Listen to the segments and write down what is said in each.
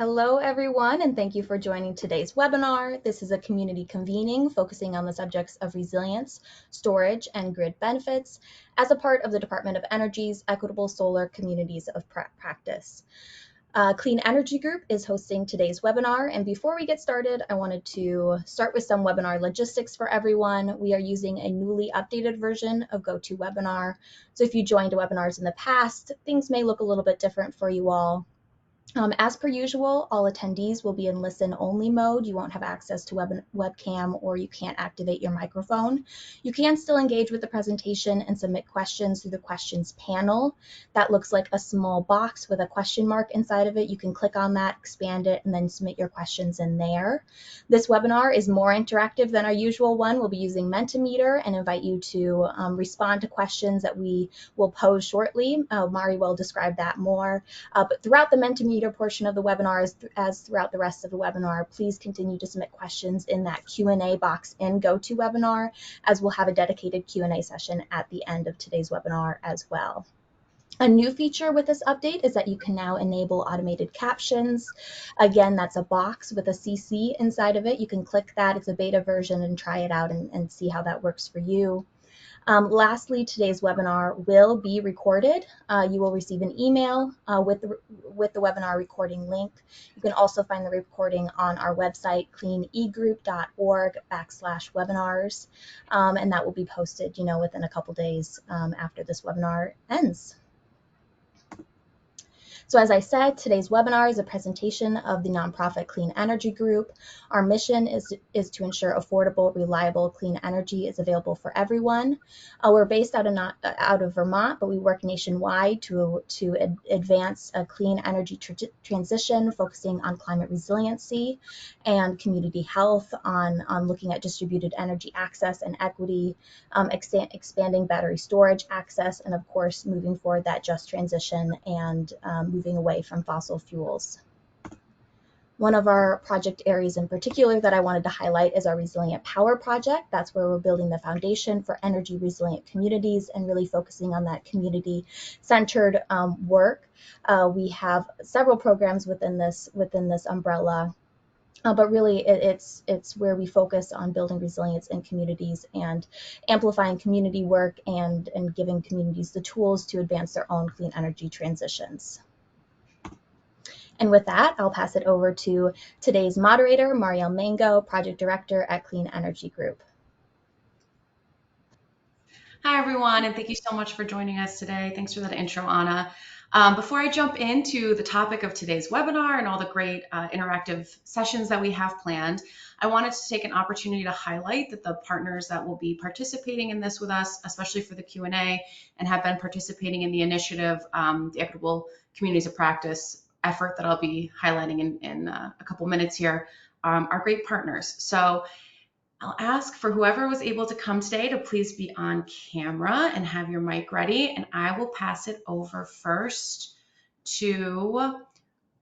Hello, everyone, and thank you for joining today's webinar. This is a community convening focusing on the subjects of resilience, storage, and grid benefits as a part of the Department of Energy's Equitable Solar Communities of Practice. Clean Energy Group is hosting today's webinar, and before we get started, I wanted to start with some webinar logistics for everyone. We are using a newly updated version of GoToWebinar, so if you joined webinars in the past, things may look a little bit different for you all. As per usual, all attendees will be in listen-only mode. You won't have access to webcam, or you can't activate your microphone. You can still engage with the presentation and submit questions through the questions panel. That looks like a small box with a question mark inside of it. You can click on that, expand it, and then submit your questions in there. This webinar is more interactive than our usual one. We'll be using Mentimeter and invite you to respond to questions that we will pose shortly. Mari will describe that more. But throughout the Mentimeter portion of the webinar, as throughout the rest of the webinar, please continue to submit questions in that Q&A box in GoToWebinar, as we'll have a dedicated Q&A session at the end of today's webinar as well. A new feature with this update is that you can now enable automated captions. Again, that's a box with a CC inside of it. You can click that. It's a beta version, and try it out and see how that works for you. Lastly, today's webinar will be recorded. You will receive an email with the webinar recording link. You can also find the recording on our website, cleanegroup.org/webinars, and that will be posted, within a couple days after this webinar ends. So as I said, today's webinar is a presentation of the nonprofit Clean Energy Group. Our mission is to ensure affordable, reliable, clean energy is available for everyone. We're based out of Vermont, but we work nationwide to advance a clean energy transition, focusing on climate resiliency and community health, on looking at distributed energy access and equity, expanding battery storage access, and of course, moving forward that just transition and moving away from fossil fuels. One of our project areas in particular that I wanted to highlight is our Resilient Power Project. That's where we're building the foundation for energy resilient communities and really focusing on that community-centered work. We have several programs within this umbrella. But really, it's where we focus on building resilience in communities and amplifying community work and giving communities the tools to advance their own clean energy transitions. And with that, I'll pass it over to today's moderator, Marielle Mango, Project Director at Clean Energy Group. Hi, everyone, and thank you so much for joining us today. Thanks for that intro, Anna. Before I jump into the topic of today's webinar and all the great interactive sessions that we have planned, I wanted to take an opportunity to highlight that the partners that will be participating in this with us, especially for the Q&A, and have been participating in the initiative, the Equitable Communities of Practice effort that I'll be highlighting in a couple minutes here, are great partners. So I'll ask for whoever was able to come today to please be on camera and have your mic ready, and I will pass it over first to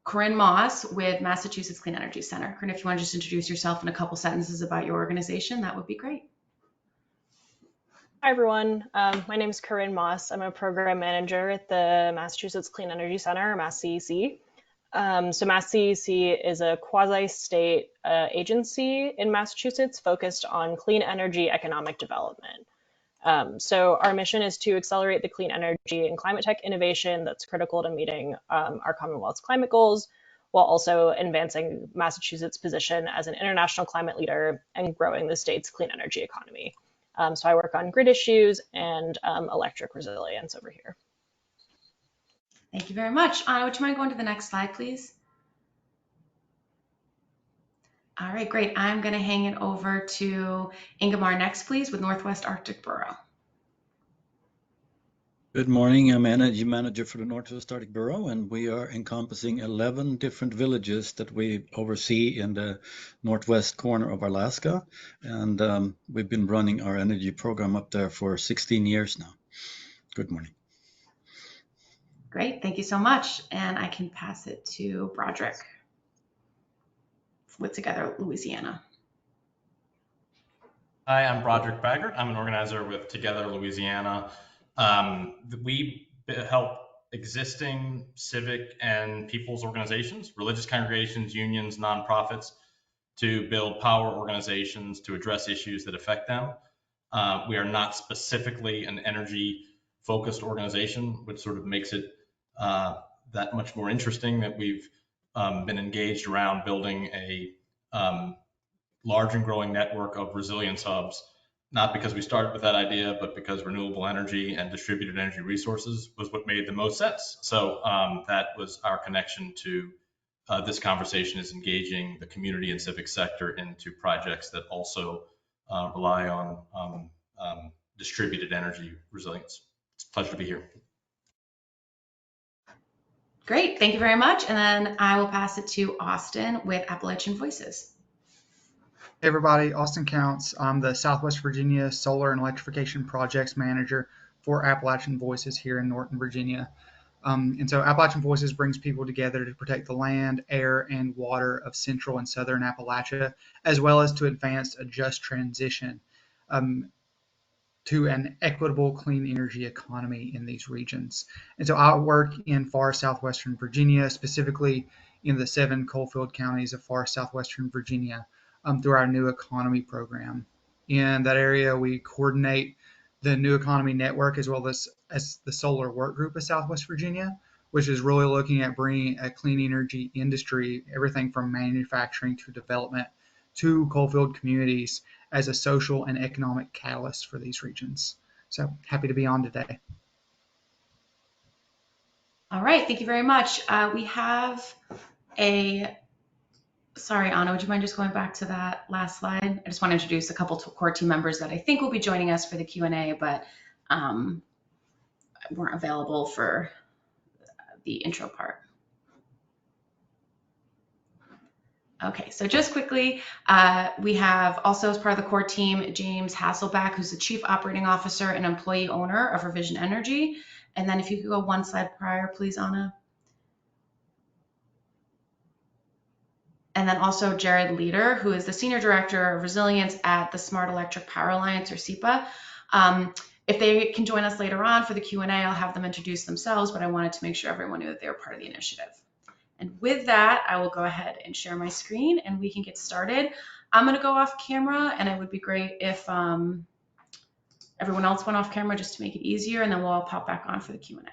Corinne Moss with Massachusetts Clean Energy Center. Corinne, if you want to just introduce yourself in a couple sentences about your organization, that would be great. Hi, everyone. My name is Corinne Moss. I'm a program manager at the Massachusetts Clean Energy Center, or MassCEC. So MassCEC is a quasi-state agency in Massachusetts focused on clean energy economic development. So our mission is to accelerate the clean energy and climate tech innovation that's critical to meeting our Commonwealth's climate goals, while also advancing Massachusetts' position as an international climate leader and growing the state's clean energy economy. So I work on grid issues and electric resilience over here. Thank you very much. Anna, would you mind going to the next slide, please? All right, great. I'm going to hang it over to Ingemar next, please, with Northwest Arctic Borough. Good morning. I'm Energy Manager for the Northwest Arctic Borough, and we are encompassing 11 different villages that we oversee in the northwest corner of Alaska. And we've been running our energy program up there for 16 years now. Good morning. Great, thank you so much. And I can pass it to Broderick with Together Louisiana. Hi, I'm Broderick Baggert. I'm an organizer with Together Louisiana. We help existing civic and people's organizations, religious congregations, unions, nonprofits, to build power organizations to address issues that affect them. We are not specifically an energy focused organization, which sort of makes it that much more interesting that we've been engaged around building a large and growing network of resilience hubs, not because we started with that idea, but because renewable energy and distributed energy resources was what made the most sense. So that was our connection to this conversation, is engaging the community and civic sector into projects that also rely on distributed energy resilience. It's a pleasure to be here. Great, thank you very much. And then I will pass it to Austin with Appalachian Voices. Hey everybody, Austin Counts. I'm the Southwest Virginia Solar and Electrification Projects Manager for Appalachian Voices here in Norton, Virginia. And so Appalachian Voices brings people together to protect the land, air, and water of central and southern Appalachia, as well as to advance a just transition to an equitable clean energy economy in these regions. And so I work in far southwestern Virginia, specifically in the 7 coalfield counties of far southwestern Virginia, through our New Economy program. In that area, we coordinate the New Economy Network as well as the Solar Work Group of Southwest Virginia, which is really looking at bringing a clean energy industry, everything from manufacturing to development, to coalfield communities as a social and economic catalyst for these regions. So happy to be on today. All right, thank you very much. We have sorry, Anna, would you mind just going back to that last slide? I just want to introduce a couple of core team members that I think will be joining us for the Q&A, but weren't available for the intro part. Okay, so just quickly, we have also as part of the core team, James Hasselback, who's the Chief Operating Officer and Employee Owner of Revision Energy. And then if you could go one slide prior, please, Anna. And then also Jared Leader, who is the Senior Director of Resilience at the Smart Electric Power Alliance, or SEPA. If they can join us later on for the Q&A, I'll have them introduce themselves, but I wanted to make sure everyone knew that they were part of the initiative. And with that, I will go ahead and share my screen and we can get started. I'm going to go off camera, and it would be great if everyone else went off camera just to make it easier, and then we'll all pop back on for the Q&A.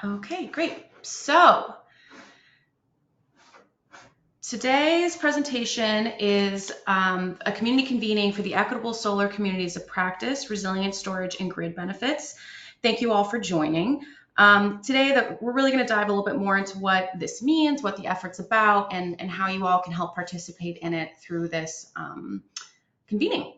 Okay, great. So today's presentation is a community convening for the Equitable Solar Communities of Practice, Resilient Storage, and Grid Benefits. Thank you all for joining. Today, we're really going to dive a little bit more into what this means, what the effort's about, and how you all can help participate in it through this convening.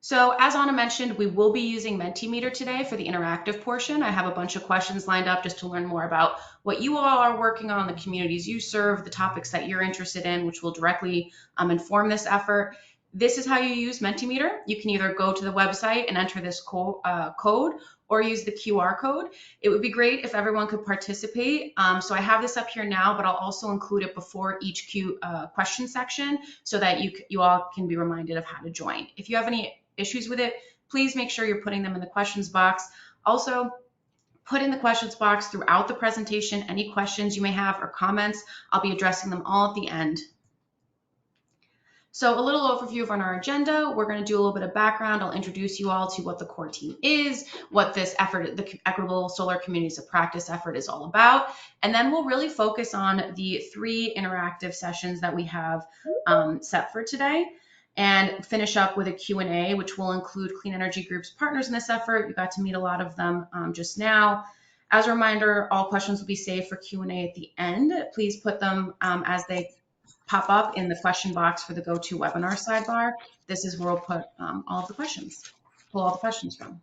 So as Anna mentioned, we will be using Mentimeter today for the interactive portion. I have a bunch of questions lined up just to learn more about what you all are working on, the communities you serve, the topics that you're interested in, which will directly inform this effort. This is how you use Mentimeter. You can either go to the website and enter this code or use the QR code. It would be great if everyone could participate. So I have this up here now, but I'll also include it before each question section so that you all can be reminded of how to join. If you have any issues with it, please make sure you're putting them in the questions box. Also, put in the questions box throughout the presentation any questions you may have or comments. I'll be addressing them all at the end. So a little overview of our agenda. We're going to do a little bit of background. I'll introduce you all to what the core team is, what this effort, the Equitable Solar Communities of Practice effort, is all about. And then we'll really focus on the 3 interactive sessions that we have set for today, and finish up with a Q&A, which will include Clean Energy Group's partners in this effort. You got to meet a lot of them just now. As a reminder, all questions will be saved for Q&A at the end. Please put them as they pop up in the question box for the GoToWebinar sidebar. This is where we'll put all of the questions, pull all the questions from.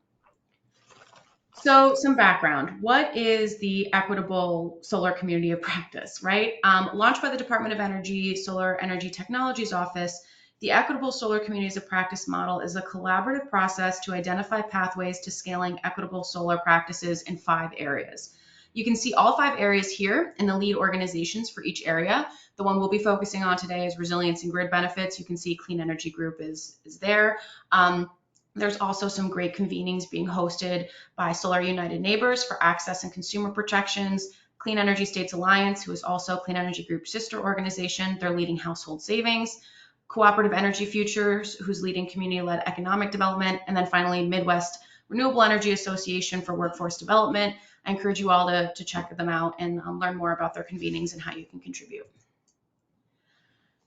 So some background. What is the Equitable Solar Community of Practice, right? Launched by the Department of Energy, Solar Energy Technologies Office, the Equitable Solar Communities of Practice model is a collaborative process to identify pathways to scaling equitable solar practices in 5 areas: You can see all 5 areas here and the lead organizations for each area. The one we'll be focusing on today is resilience and grid benefits. You can see Clean Energy Group is there. There's also some great convenings being hosted by Solar United Neighbors for access and consumer protections, Clean Energy States Alliance, who is also Clean Energy Group's sister organization. They're leading household savings. Cooperative Energy Futures, who's leading community-led economic development. And then finally, Midwest Renewable Energy Association for Workforce Development. I encourage you all to check them out and learn more about their convenings and how you can contribute.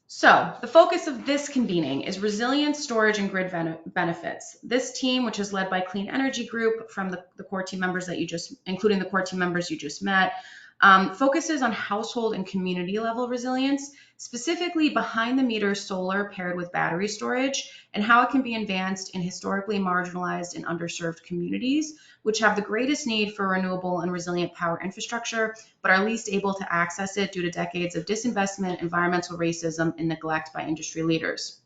So the focus of this convening is resilience, storage, and grid benefits. This team, which is led by Clean Energy Group from the core team members that including the core team members you just met, focuses on household and community level resilience, specifically behind the meter solar paired with battery storage, and how it can be advanced in historically marginalized and underserved communities, which have the greatest need for renewable and resilient power infrastructure, but are least able to access it due to decades of disinvestment, environmental racism, and neglect by industry leaders.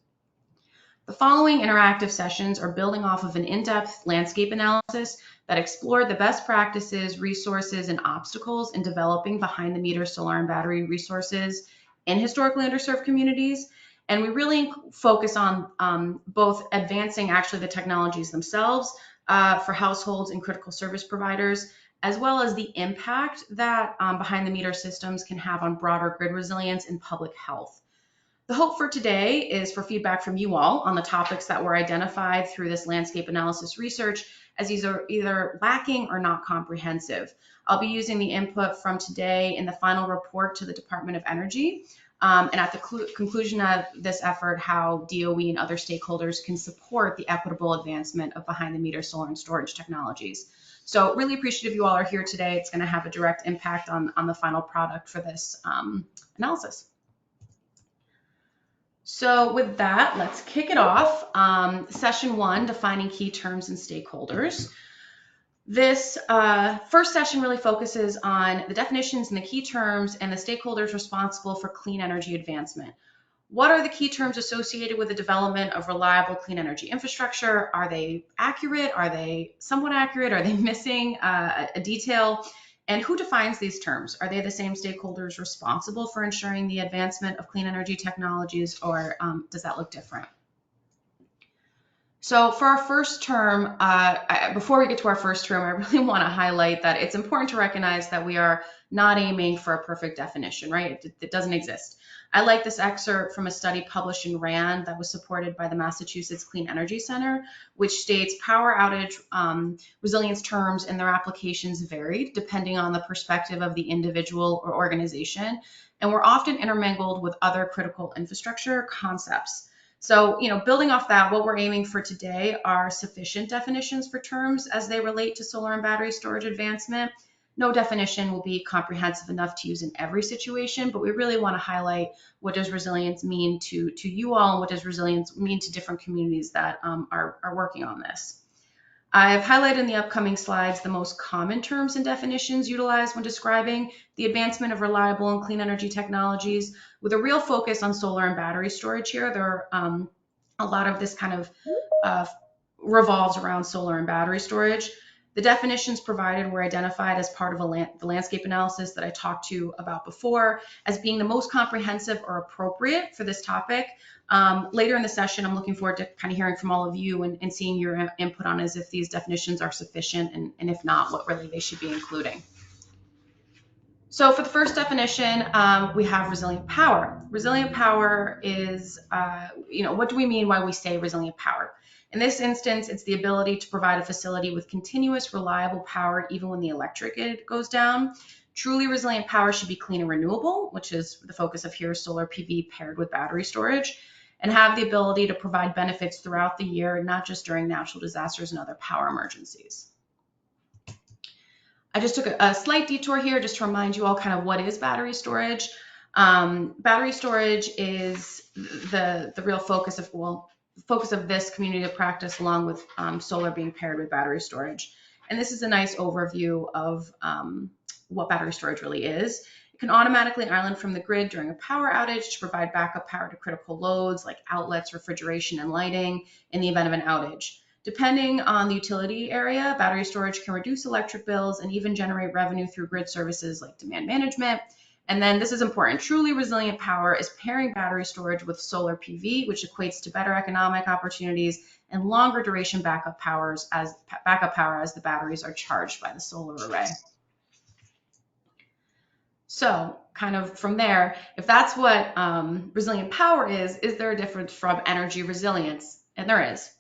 The following interactive sessions are building off of an in-depth landscape analysis that explored the best practices, resources, and obstacles in developing behind-the-meter solar and battery resources in historically underserved communities. And we really focus on both advancing actually the technologies themselves for households and critical service providers, as well as the impact that behind-the-meter systems can have on broader grid resilience and public health. The hope for today is for feedback from you all on the topics that were identified through this landscape analysis research, as these are either lacking or not comprehensive. I'll be using the input from today in the final report to the Department of Energy, and at the conclusion of this effort, how DOE and other stakeholders can support the equitable advancement of behind-the-meter solar and storage technologies. So really appreciative you all are here today. It's going to have a direct impact on the final product for this analysis. So with that, let's kick it off. Session 1, defining key terms and stakeholders. This first session really focuses on the definitions and the key terms and the stakeholders responsible for clean energy advancement. What are the key terms associated with the development of reliable clean energy infrastructure? Are they accurate? Are they somewhat accurate? Are they missing a detail? And who defines these terms? Are they the same stakeholders responsible for ensuring the advancement of clean energy technologies, or does that look different? So for our first term, before we get to our first term, I really want to highlight that it's important to recognize that we are not aiming for a perfect definition, right? It doesn't exist. I like this excerpt from a study published in RAND that was supported by the Massachusetts Clean Energy Center, which states power outage resilience terms and their applications varied depending on the perspective of the individual or organization, and were often intermingled with other critical infrastructure concepts. So, building off that, what we're aiming for today are sufficient definitions for terms as they relate to solar and battery storage advancement. No definition will be comprehensive enough to use in every situation, but we really want to highlight what does resilience mean to you all, and what does resilience mean to different communities that are working on this. I've highlighted in the upcoming slides the most common terms and definitions utilized when describing the advancement of reliable and clean energy technologies, with a real focus on solar and battery storage here. There are a lot of this kind of revolves around solar and battery storage. The definitions provided were identified as part of the landscape analysis that I talked to you about before as being the most comprehensive or appropriate for this topic. Later in the session, I'm looking forward to kind of hearing from all of you and seeing your input on as if these definitions are sufficient, and if not, what really they should be including. So for the first definition, we have resilient power. Resilient power is, what do we mean when we say resilient power? In this instance, it's the ability to provide a facility with continuous, reliable power even when the electric grid goes down. Truly resilient power should be clean and renewable, which is the focus of here, solar PV paired with battery storage, and have the ability to provide benefits throughout the year, not just during natural disasters and other power emergencies. I just took a slight detour here just to remind you all kind of what is battery storage. Battery storage is the real focus of this community of practice, along with solar being paired with battery storage. And this is a nice overview of what battery storage really is. It can automatically island from the grid during a power outage to provide backup power to critical loads like outlets, refrigeration, and lighting in the event of an outage. Depending on the utility area, battery storage can reduce electric bills and even generate revenue through grid services like demand management. And then this is important. Truly resilient power is pairing battery storage with solar PV, which equates to better economic opportunities and longer duration backup power as the batteries are charged by the solar array. So kind of from there, if that's what resilient power is there a difference from energy resilience? And there is.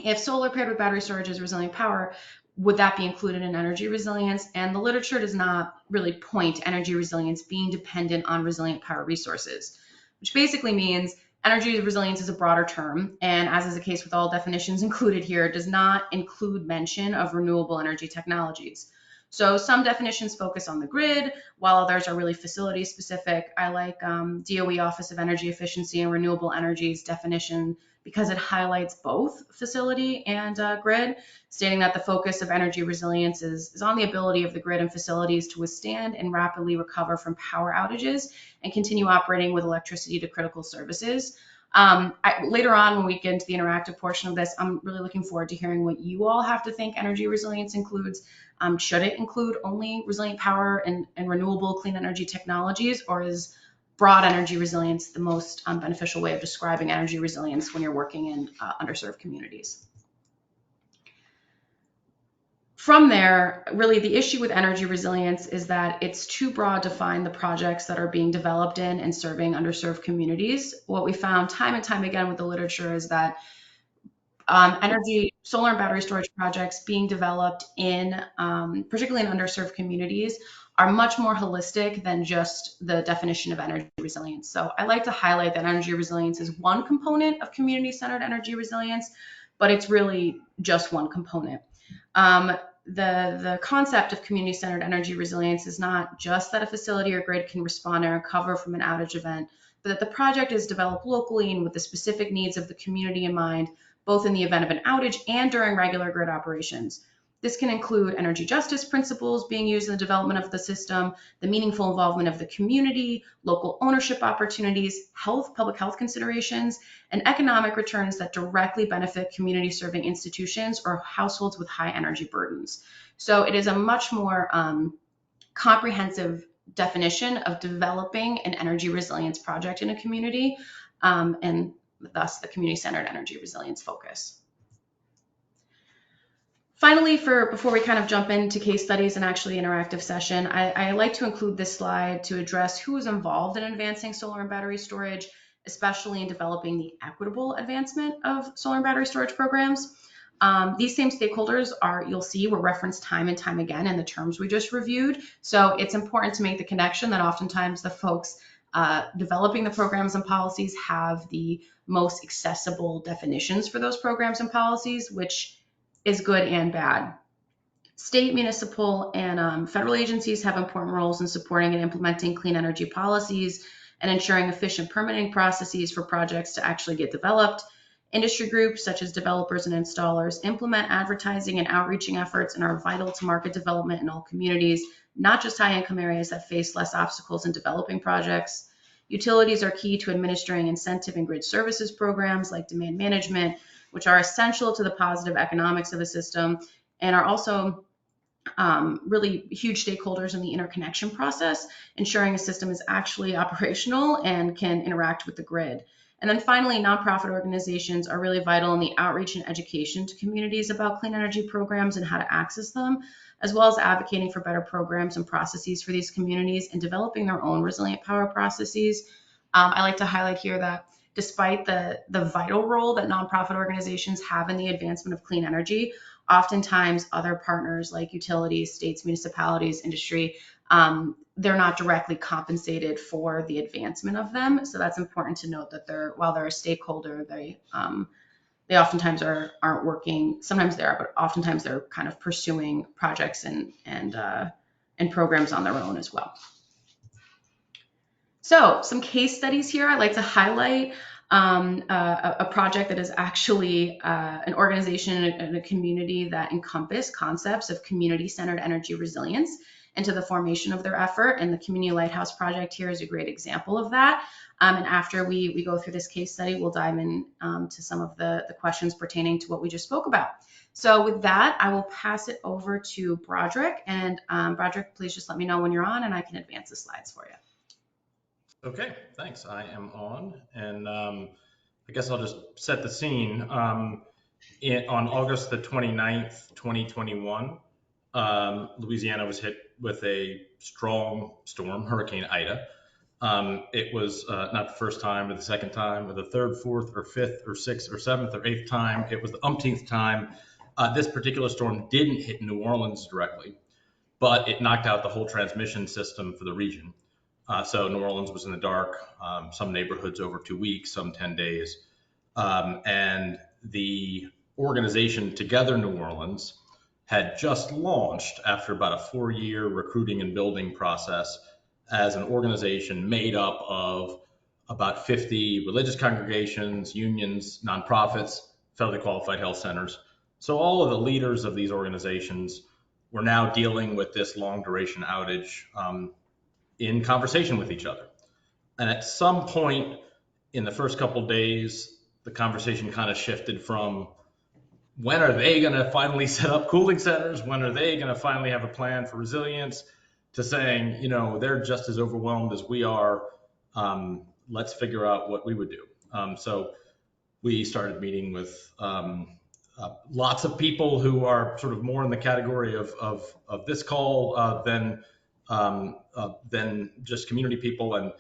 If solar paired with battery storage is resilient power, would that be included in energy resilience? And the literature does not really point to energy resilience being dependent on resilient power resources, which basically means energy resilience is a broader term, and as is the case with all definitions included here, does not include mention of renewable energy technologies. So some definitions focus on the grid, while others are really facility specific. I like DOE Office of Energy Efficiency and Renewable Energies definition because it highlights both facility and grid, stating that the focus of energy resilience is on the ability of the grid and facilities to withstand and rapidly recover from power outages and continue operating with electricity to critical services. Later on, when we get into the interactive portion of this, I'm really looking forward to hearing what you all have to think energy resilience includes. Should it include only resilient power and renewable clean energy technologies, or is broad energy resilience the most beneficial way of describing energy resilience when you're working in underserved communities? From there, really the issue with energy resilience is that it's too broad to find the projects that are being developed in and serving underserved communities. What we found time and time again with the literature is that solar and battery storage projects being developed in, particularly in underserved communities, are much more holistic than just the definition of energy resilience. So I like to highlight that energy resilience is one component of community-centered energy resilience, but it's really just one component. The concept of community-centered energy resilience is not just that a facility or grid can respond and recover from an outage event, but that the project is developed locally and with the specific needs of the community in mind, both in the event of an outage and during regular grid operations. This can include energy justice principles being used in the development of the system, the meaningful involvement of the community, local ownership opportunities, public health considerations, and economic returns that directly benefit community serving institutions or households with high energy burdens. So it is a much more comprehensive definition of developing an energy resilience project in a community, and thus the community-centered energy resilience focus. Finally, before we kind of jump into case studies and actually interactive session, I like to include this slide to address who is involved in advancing solar and battery storage, especially in developing the equitable advancement of solar and battery storage programs. These same stakeholders you'll see, were referenced time and time again in the terms we just reviewed. So it's important to make the connection that oftentimes the folks developing the programs and policies have the most accessible definitions for those programs and policies, which is good and bad. State, municipal, and federal agencies have important roles in supporting and implementing clean energy policies and ensuring efficient permitting processes for projects to actually get developed. Industry groups such as developers and installers implement advertising and outreaching efforts and are vital to market development in all communities, not just high-income areas that face less obstacles in developing projects. Utilities are key to administering incentive and grid services programs like demand management, which are essential to the positive economics of a system and are also really huge stakeholders in the interconnection process, ensuring a system is actually operational and can interact with the grid. And then finally, nonprofit organizations are really vital in the outreach and education to communities about clean energy programs and how to access them, as well as advocating for better programs and processes for these communities and developing their own resilient power processes. I like to highlight here that despite the vital role that nonprofit organizations have in the advancement of clean energy, oftentimes other partners like utilities, states, municipalities, industry, they're not directly compensated for the advancement of them. So that's important to note that while they're a stakeholder, they oftentimes aren't working. Sometimes they are, but oftentimes they're kind of pursuing projects and programs on their own as well. So some case studies here. I'd like to highlight a project that is actually an organization and a community that encompass concepts of community-centered energy resilience into the formation of their effort. And the Community Lighthouse Project here is a great example of that. And after we go through this case study, we'll dive in to some of the questions pertaining to what we just spoke about. So with that, I will pass it over to Broderick. And Broderick, please just let me know when you're on and I can advance the slides for you. Okay, thanks. I am on. And I guess I'll just set the scene. On August the 29th, 2021, Louisiana was hit with a strong storm, Hurricane Ida. It was not the first time or the second time or the third, fourth or fifth or sixth or seventh or eighth time. It was the umpteenth time. This particular storm didn't hit New Orleans directly, but it knocked out the whole transmission system for the region. So New Orleans was in the dark, some neighborhoods over 2 weeks, some 10 days. And the organization Together New Orleans had just launched after about a 4-year recruiting and building process as an organization made up of about 50 religious congregations, unions, nonprofits, federally qualified health centers. So all of the leaders of these organizations were now dealing with this long duration outage in conversation with each other. And at some point in the first couple of days, the conversation kind of shifted from when are they going to finally set up cooling centers? When are they going to finally have a plan for resilience? To saying, they're just as overwhelmed as we are. Let's figure out what we would do. So we started meeting with lots of people who are sort of more in the category of this call than just community people. And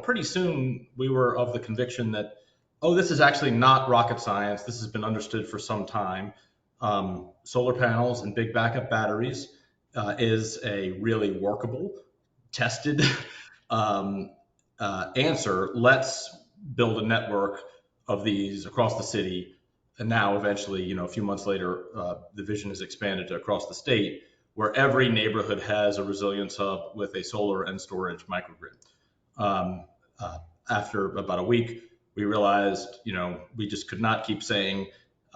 pretty soon we were of the conviction that, this is actually not rocket science. This has been understood for some time. Solar panels and big backup batteries is a really workable, tested answer. Let's build a network of these across the city. And now eventually, a few months later, the vision has expanded to across the state, where every neighborhood has a resilience hub with a solar and storage microgrid. After about a week, we realized, we just could not keep saying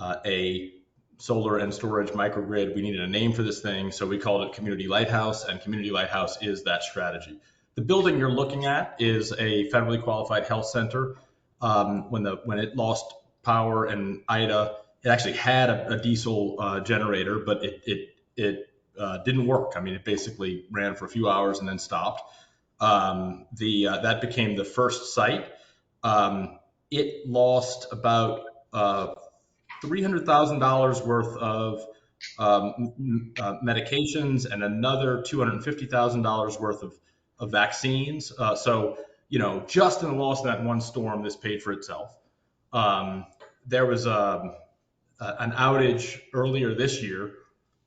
a solar and storage microgrid. We needed a name for this thing, so we called it Community Lighthouse, and Community Lighthouse is that strategy. The building you're looking at is a federally qualified health center. When it lost power in Ida, it actually had a diesel generator, but it didn't work. I mean, it basically ran for a few hours and then stopped. That became the first site. It lost about $300,000 worth of medications and another $250,000 worth of vaccines. So, just in the loss of that one storm, this paid for itself. There was an outage earlier this year,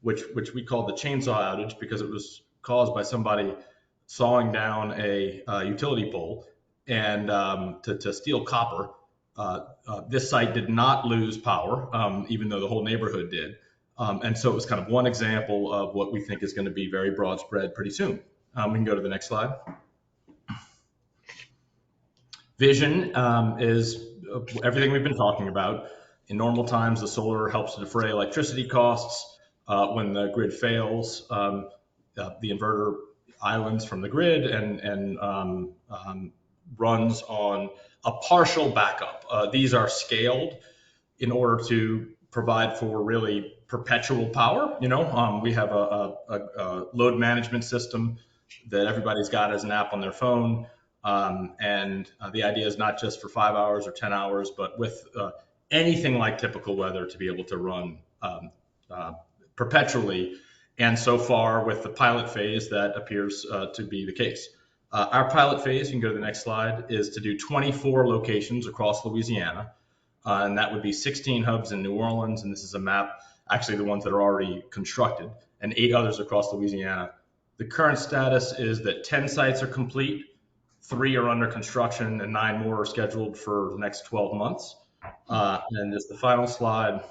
which we called the chainsaw outage because it was caused by somebody sawing down a utility pole and to steal copper. This site did not lose power, even though the whole neighborhood did. And so it was kind of one example of what we think is going to be very broad spread pretty soon. We can go to the next slide. Vision is everything we've been talking about. In normal times, the solar helps to defray electricity costs. When the grid fails, the inverter islands from the grid and runs on a partial backup. These are scaled in order to provide for really perpetual power. We have a load management system that everybody's got as an app on their phone. And the idea is not just for 5 hours or 10 hours, but with anything like typical weather to be able to run perpetually. And so far with the pilot phase, that appears to be the case. Our pilot phase, you can go to the next slide, is to do 24 locations across Louisiana. And that would be 16 hubs in New Orleans. And this is a map, actually the ones that are already constructed, and 8 others across Louisiana. The current status is that 10 sites are complete, 3 are under construction, and 9 more are scheduled for the next 12 months. And as the final slide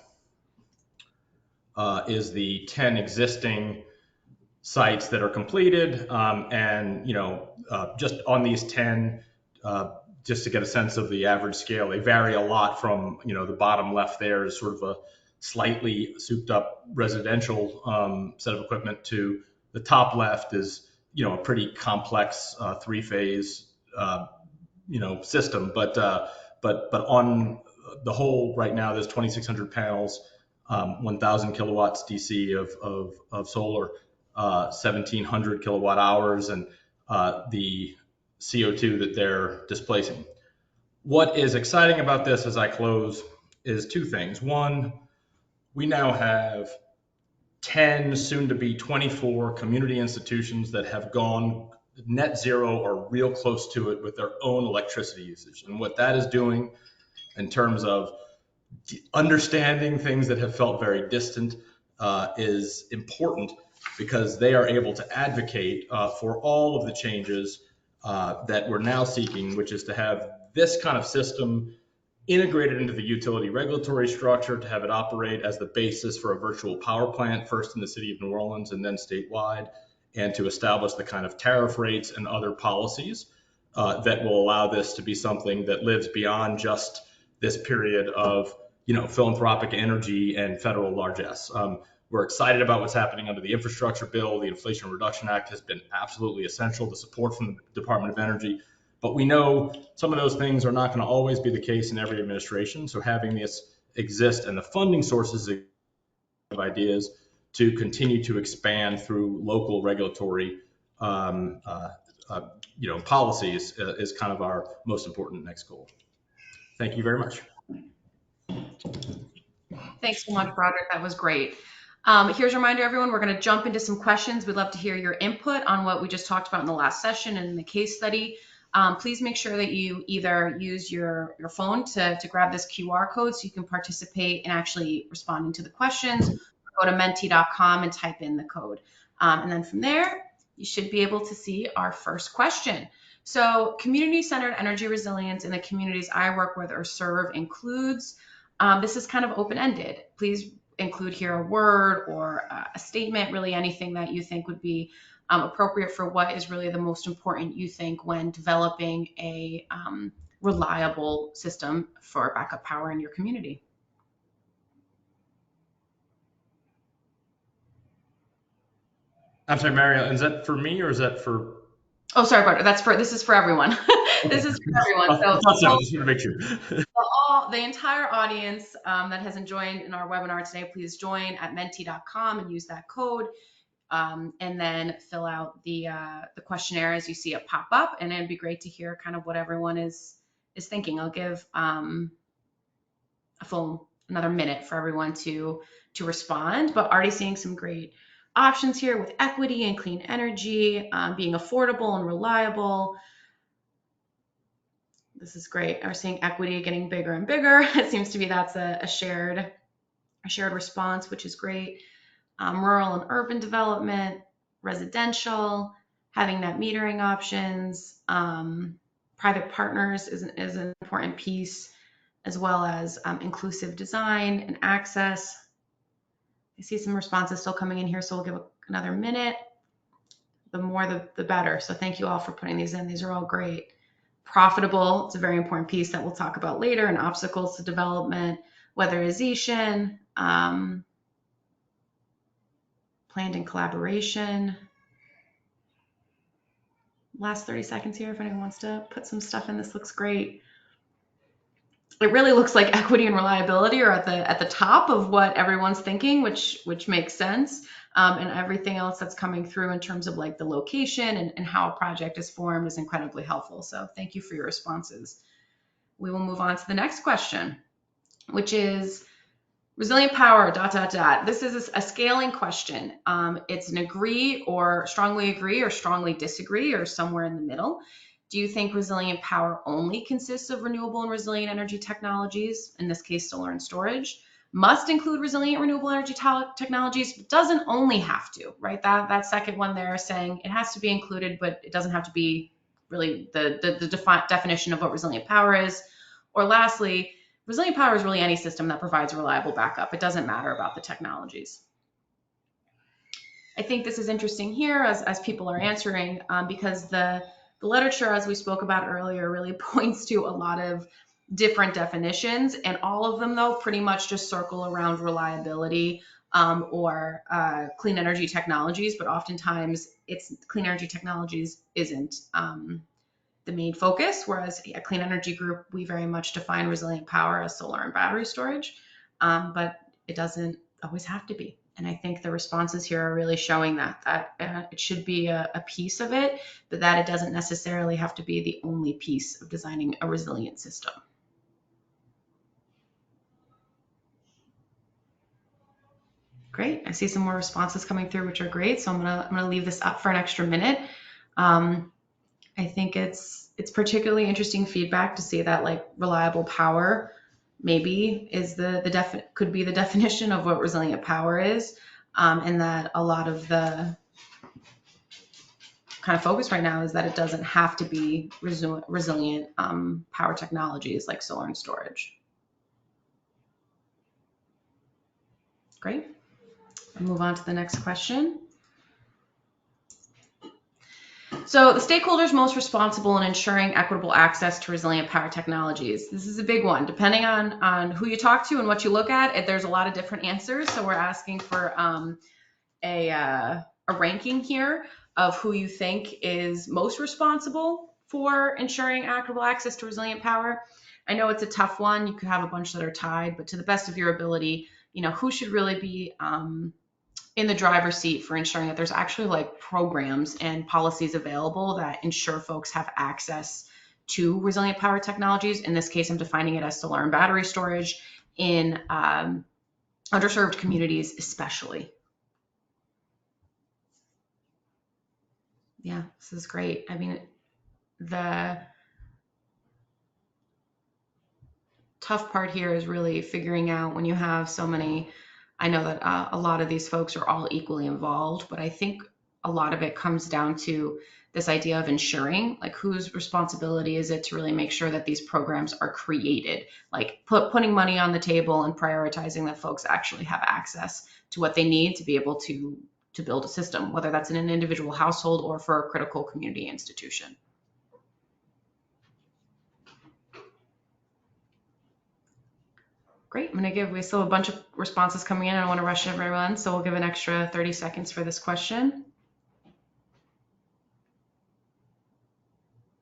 is the 10 existing sites that are completed. Just on these 10, just to get a sense of the average scale, they vary a lot from, the bottom left there is sort of a slightly souped up residential set of equipment to the top left is, a pretty complex 3-phase, system. But on the whole, right now, there's 2,600 panels, 1,000 kilowatts DC of solar, 1,700 kilowatt hours, and the CO2 that they're displacing. What is exciting about this as I close is two things. One, we now have 10, soon to be 24 community institutions that have gone net zero or real close to it with their own electricity usage. And what that is doing in terms of understanding things that have felt very distant is important, because they are able to advocate for all of the changes that we're now seeking, which is to have this kind of system integrated into the utility regulatory structure, to have it operate as the basis for a virtual power plant, first in the city of New Orleans and then statewide, and to establish the kind of tariff rates and other policies that will allow this to be something that lives beyond just this period of philanthropic energy and federal largesse. We're excited about what's happening under the infrastructure bill. The Inflation Reduction Act has been absolutely essential. The support from the Department of Energy. But we know some of those things are not going to always be the case in every administration. So having this exist and the funding sources of ideas to continue to expand through local regulatory policies is kind of our most important next goal. Thank you very much. Thanks so much, Broderick. That was great. Here's a reminder, everyone, we're going to jump into some questions. We'd love to hear your input on what we just talked about in the last session and in the case study. Please make sure that you either use your phone to grab this QR code so you can participate in actually responding to the questions, or go to menti.com and type in the code. And then from there, you should be able to see our first question. So community-centered energy resilience in the communities I work with or serve includes, this is kind of open-ended. Please include here a word or a statement, really anything that you think would be appropriate for what is really the most important, you think, when developing a reliable system for backup power in your community. I'm sorry, Mario, is that for me or is that for? Oh, sorry, Bart. This is for everyone. This is for everyone. So just want to make sure. The entire audience that hasn't joined in our webinar today, please join at menti.com and use that code. And then fill out the questionnaire as you see it pop up, and it'd be great to hear kind of what everyone is thinking. I'll give another minute for everyone to respond, but already seeing some great options here with equity and clean energy, being affordable and reliable. This is great. We're seeing equity getting bigger and bigger. It seems to be that's a shared response, which is great. Rural and urban development, residential, having net metering options, private partners is an important piece, as well as inclusive design and access. I see some responses still coming in here, so we'll give another minute. The more, the better. So thank you all for putting these in. These are all great. Profitable, it's a very important piece that we'll talk about later, and obstacles to development, weatherization, planned in collaboration. Last 30 seconds here if anyone wants to put some stuff in. This looks great. It really looks like equity and reliability are at the top of what everyone's thinking, which makes sense. And everything else that's coming through in terms of like the location and how a project is formed is incredibly helpful. So thank you for your responses. We will move on to the next question, which is resilient power, ... This is a scaling question. It's an agree or strongly disagree or somewhere in the middle. Do you think resilient power only consists of renewable and resilient energy technologies, in this case, solar and storage? Must include resilient renewable energy technologies, but doesn't only have to, right? That second one there is saying it has to be included, but it doesn't have to be really the definition of what resilient power is. Or lastly, resilient power is really any system that provides reliable backup. It doesn't matter about the technologies. I think this is interesting here as people are answering because the literature, as we spoke about earlier, really points to a lot of different definitions, and all of them, though, pretty much just circle around reliability or clean energy technologies, but oftentimes it's clean energy technologies isn't the main focus, whereas at Clean Energy Group, we very much define resilient power as solar and battery storage, but it doesn't always have to be. And I think the responses here are really showing that it should be a piece of it, but that it doesn't necessarily have to be the only piece of designing a resilient system. Great. I see some more responses coming through, which are great. So I'm gonna leave this up for an extra minute. I think it's particularly interesting feedback to see that like reliable power maybe is could be the definition of what resilient power is, and that a lot of the kind of focus right now is that it doesn't have to be resilient power technologies like solar and storage. Great. I'll move on to the next question. So the stakeholders most responsible in ensuring equitable access to resilient power technologies. This is a big one. Depending on who you talk to and what you look at, there's a lot of different answers. So we're asking for a ranking here of who you think is most responsible for ensuring equitable access to resilient power. I know it's a tough one. You could have a bunch that are tied, but to the best of your ability, who should really be in the driver's seat for ensuring that there's actually like programs and policies available that ensure folks have access to resilient power technologies. In this case, I'm defining it as solar and battery storage in underserved communities, especially. Yeah, this is great. I mean, the tough part here is really figuring out when you have so many. I know that a lot of these folks are all equally involved, but I think a lot of it comes down to this idea of ensuring, like, whose responsibility is it to really make sure that these programs are created, like putting money on the table and prioritizing that folks actually have access to what they need to be able to build a system, whether that's in an individual household or for a critical community institution. Great. We still have a bunch of responses coming in. I don't want to rush everyone, so we'll give an extra 30 seconds for this question.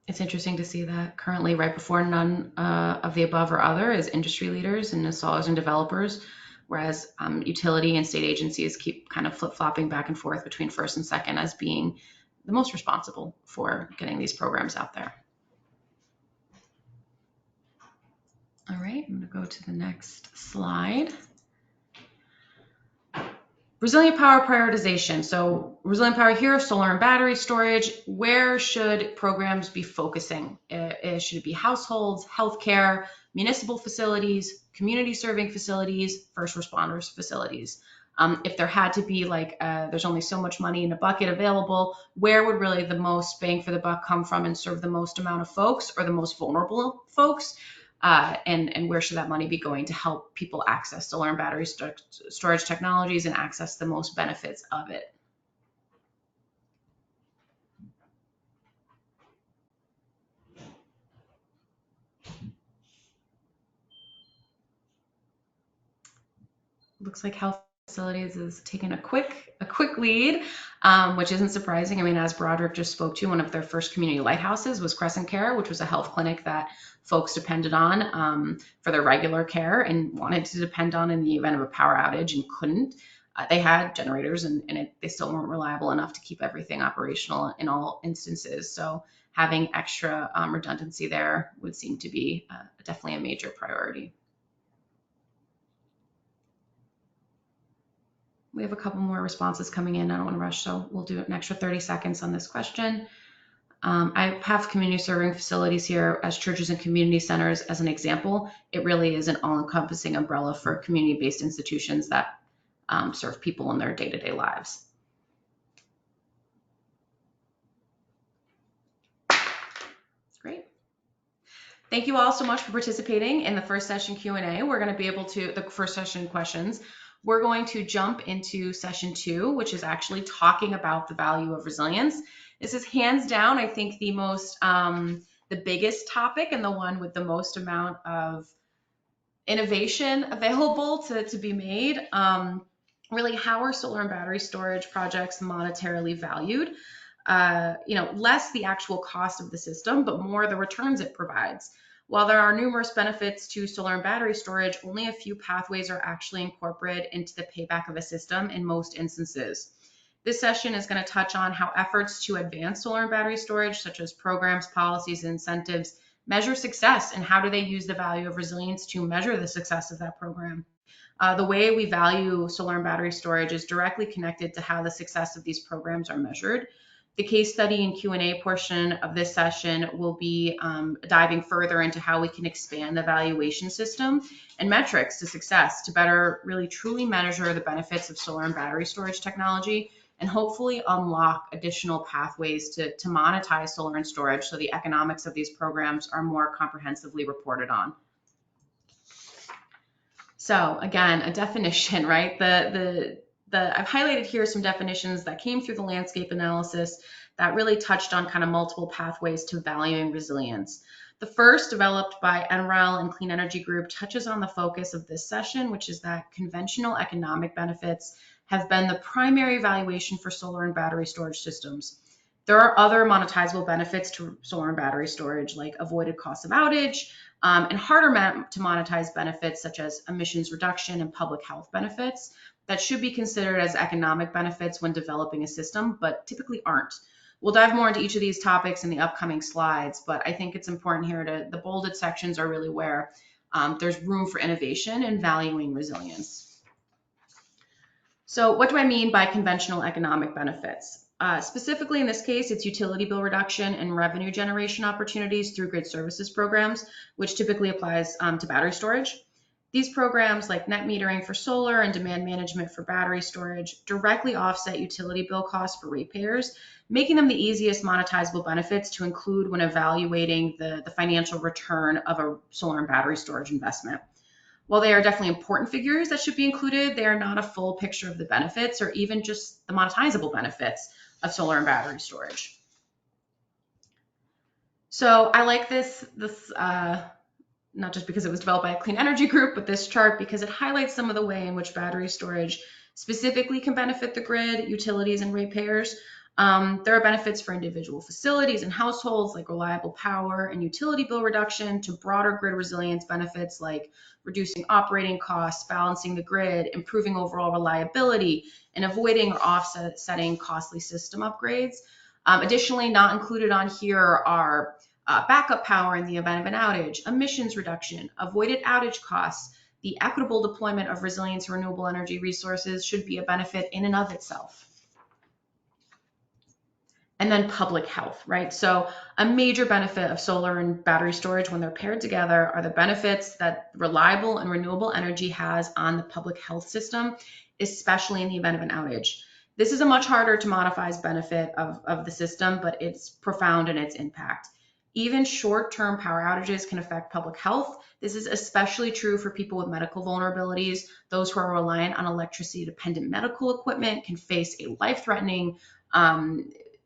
It's interesting to see that currently right before none of the above or other is industry leaders and installers and developers, whereas utility and state agencies keep kind of flip-flopping back and forth between first and second as being the most responsible for getting these programs out there. All right, I'm going to go to the next slide. Resilient power prioritization. So resilient power here, solar and battery storage. Where should programs be focusing? Should it be households, healthcare, municipal facilities, community serving facilities, first responders facilities? If there had to be there's only so much money in a bucket available, where would really the most bang for the buck come from and serve the most amount of folks or the most vulnerable folks? And where should that money be going to help people access solar and battery storage technologies and access the most benefits of it? Looks like health facilities is taking a quick lead, which isn't surprising. I mean, as Broderick just spoke to, one of their first community lighthouses was Crescent Care, which was a health clinic that folks depended on for their regular care and wanted to depend on in the event of a power outage and couldn't. They had generators and they still weren't reliable enough to keep everything operational in all instances. So having extra redundancy there would seem to be definitely a major priority. We have a couple more responses coming in. I don't want to rush, so we'll do an extra 30 seconds on this question. I have community serving facilities here as churches and community centers as an example. It really is an all-encompassing umbrella for community-based institutions that serve people in their day-to-day lives. Great. Thank you all so much for participating in the first session Q&A. We're going to be able to, the first session questions. We're going to jump into session 2, which is actually talking about the value of resilience. This is hands down, I think, the most, the biggest topic and the one with the most amount of innovation available to be made. Really, how are solar and battery storage projects monetarily valued? less the actual cost of the system, but more the returns it provides. While there are numerous benefits to solar and battery storage, only a few pathways are actually incorporated into the payback of a system in most instances. This session is going to touch on how efforts to advance solar and battery storage, such as programs, policies, and incentives, measure success, and how do they use the value of resilience to measure the success of that program. The way we value solar and battery storage is directly connected to how the success of these programs are measured. The case study and Q&A portion of this session will be diving further into how we can expand the valuation system and metrics to success to better really truly measure the benefits of solar and battery storage technology and hopefully unlock additional pathways to monetize solar and storage so the economics of these programs are more comprehensively reported on. So again, a definition, right? I've highlighted here some definitions that came through the landscape analysis that really touched on kind of multiple pathways to valuing resilience. The first, developed by NREL and Clean Energy Group, touches on the focus of this session, which is that conventional economic benefits have been the primary valuation for solar and battery storage systems. There are other monetizable benefits to solar and battery storage, like avoided cost of outage, and harder to monetize benefits such as emissions reduction and public health benefits that should be considered as economic benefits when developing a system, but typically aren't. We'll dive more into each of these topics in the upcoming slides, but I think it's important here the bolded sections are really where there's room for innovation and valuing resilience. So what do I mean by conventional economic benefits? Specifically in this case, it's utility bill reduction and revenue generation opportunities through grid services programs, which typically applies to battery storage. These programs, like net metering for solar and demand management for battery storage, directly offset utility bill costs for ratepayers, making them the easiest monetizable benefits to include when evaluating the financial return of a solar and battery storage investment. While they are definitely important figures that should be included, they are not a full picture of the benefits or even just the monetizable benefits of solar and battery storage. So I like this not just because it was developed by a Clean Energy Group, but this chart because it highlights some of the way in which battery storage specifically can benefit the grid, utilities, and ratepayers. There are benefits for individual facilities and households like reliable power and utility bill reduction to broader grid resilience benefits like reducing operating costs, balancing the grid, improving overall reliability, and avoiding or offsetting costly system upgrades. Additionally, not included on here are backup power in the event of an outage, emissions reduction, avoided outage costs. The equitable deployment of resilience and renewable energy resources should be a benefit in and of itself. And then public health, right? So a major benefit of solar and battery storage when they're paired together are the benefits that reliable and renewable energy has on the public health system, especially in the event of an outage. This is a much harder to monetize benefit of the system, but it's profound in its impact. Even short-term power outages can affect public health. This is especially true for people with medical vulnerabilities. Those who are reliant on electricity-dependent medical equipment can face a life-threatening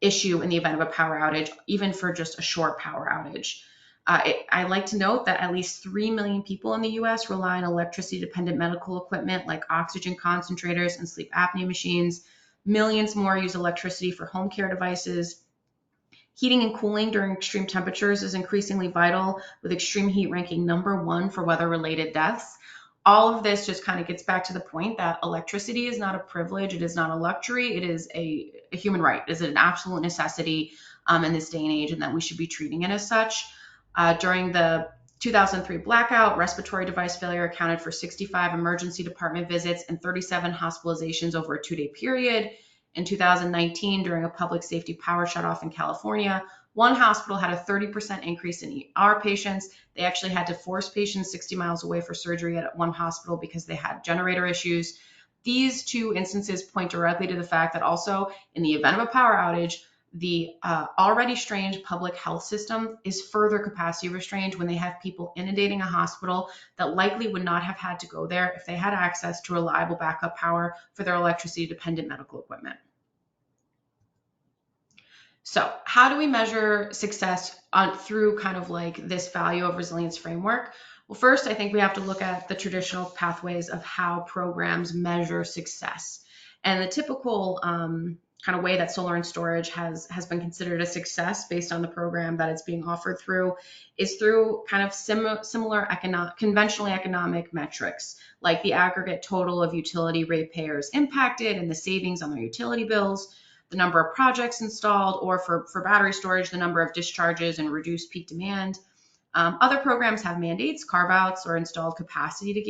issue in the event of a power outage, even for just a short power outage. I like to note that at least 3 million people in the US rely on electricity-dependent medical equipment like oxygen concentrators and sleep apnea machines. Millions more use electricity for home care devices. Heating and cooling during extreme temperatures is increasingly vital, with extreme heat ranking #1 for weather-related deaths. All of this just kind of gets back to the point that electricity is not a privilege, it is not a luxury, it is a human right. It is an absolute necessity in this day and age, and that we should be treating it as such. During the 2003 blackout, respiratory device failure accounted for 65 emergency department visits and 37 hospitalizations over a 2-day period. In 2019, during a public safety power shutoff in California, one hospital had a 30% increase in ER patients. They actually had to force patients 60 miles away for surgery at one hospital because they had generator issues. These two instances point directly to the fact that also in the event of a power outage, the already strained public health system is further capacity restrained when they have people inundating a hospital that likely would not have had to go there if they had access to reliable backup power for their electricity-dependent medical equipment. So how do we measure success through kind of like this value of resilience framework? Well, first, I think we have to look at the traditional pathways of how programs measure success. And the typical kind of way that solar and storage has been considered a success based on the program that it's being offered through is through kind of similar conventionally economic metrics, like the aggregate total of utility ratepayers impacted and the savings on their utility bills, the number of projects installed, or for battery storage, the number of discharges and reduced peak demand. Other programs have mandates, carve-outs, or installed capacity to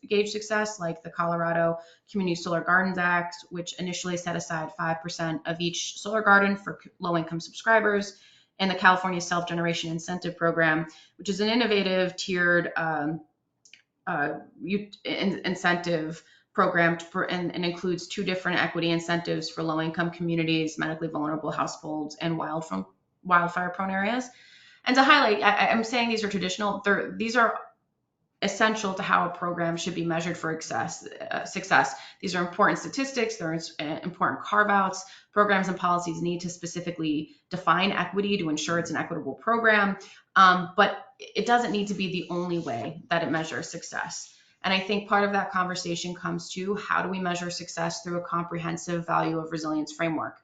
gauge success, like the Colorado Community Solar Gardens Act, which initially set aside 5% of each solar garden for low-income subscribers, and the California Self-Generation Incentive Program, which is an innovative tiered incentive program and includes 2 different equity incentives for low-income communities, medically vulnerable households, and wildfire-prone areas. And to highlight, I'm saying these are traditional. These are essential to how a program should be measured for success. These are important statistics. They're important carve-outs. Programs and policies need to specifically define equity to ensure it's an equitable program. But it doesn't need to be the only way that it measures success. And I think part of that conversation comes to how do we measure success through a comprehensive value of resilience framework.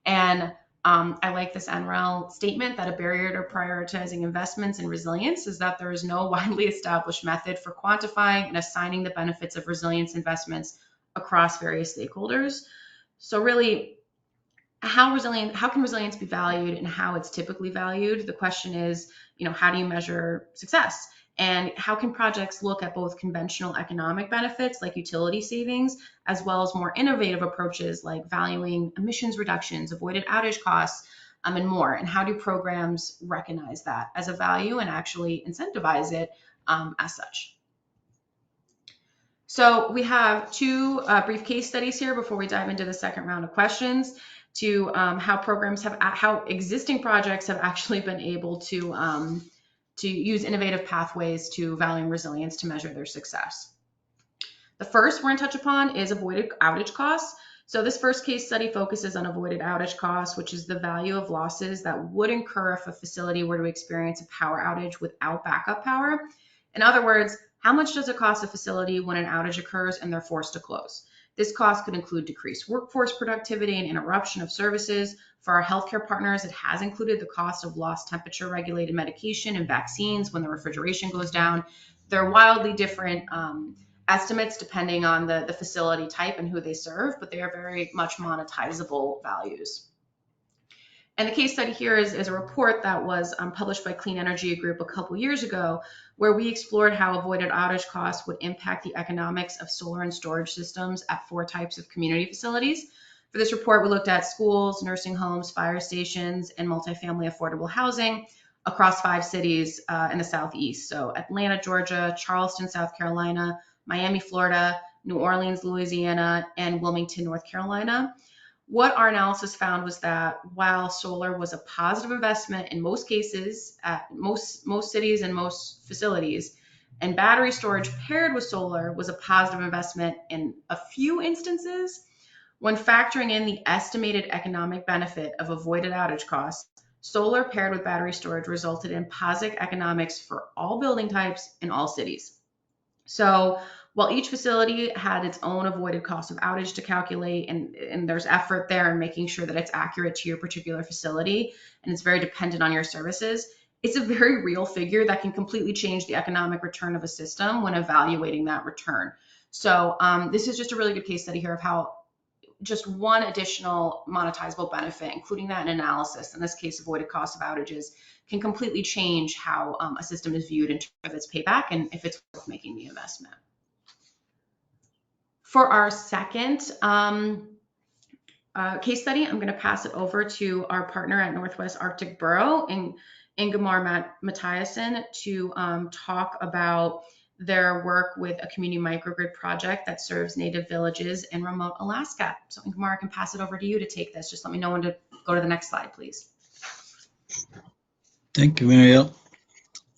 And I like this NREL statement that a barrier to prioritizing investments in resilience is that there is no widely established method for quantifying and assigning the benefits of resilience investments across various stakeholders. So really, how can resilience be valued and how it's typically valued? The question is, how do you measure success? And how can projects look at both conventional economic benefits like utility savings, as well as more innovative approaches like valuing emissions reductions, avoided outage costs, and more? And how do programs recognize that as a value and actually incentivize it as such? So we have 2 brief case studies here before we dive into the second round of questions to how existing projects have actually been able to use innovative pathways to valuing resilience to measure their success. The first we're going to touch upon is avoided outage costs. So this first case study focuses on avoided outage costs, which is the value of losses that would incur if a facility were to experience a power outage without backup power. In other words, how much does it cost a facility when an outage occurs and they're forced to close? This cost could include decreased workforce productivity and interruption of services. For our healthcare partners, it has included the cost of lost temperature regulated medication and vaccines when the refrigeration goes down. They're wildly different estimates depending on the facility type and who they serve, but they are very much monetizable values. And the case study here is a report that was published by Clean Energy Group a couple years ago, where we explored how avoided outage costs would impact the economics of solar and storage systems at 4 types of community facilities. For this report, we looked at schools, nursing homes, fire stations, and multifamily affordable housing across 5 cities in the Southeast. So Atlanta, Georgia, Charleston, South Carolina, Miami, Florida, New Orleans, Louisiana, and Wilmington, North Carolina. What our analysis found was that while solar was a positive investment in most cases at most cities and most facilities, and battery storage paired with solar was a positive investment in a few instances, when factoring in the estimated economic benefit of avoided outage costs, solar paired with battery storage resulted in positive economics for all building types in all cities. So while each facility had its own avoided cost of outage to calculate, and there's effort there in making sure that it's accurate to your particular facility, and it's very dependent on your services, it's a very real figure that can completely change the economic return of a system when evaluating that return. So this is just a really good case study here of how just one additional monetizable benefit, including that in analysis, in this case, avoided cost of outages, can completely change how a system is viewed in terms of its payback and if it's worth making the investment. For our second case study, I'm going to pass it over to our partner at Northwest Arctic Borough, Ingemar Mathiasen, to talk about their work with a community microgrid project that serves native villages in remote Alaska. So Ingemar, I can pass it over to you to take this. Just let me know when to go to the next slide, please. Thank you, Muriel.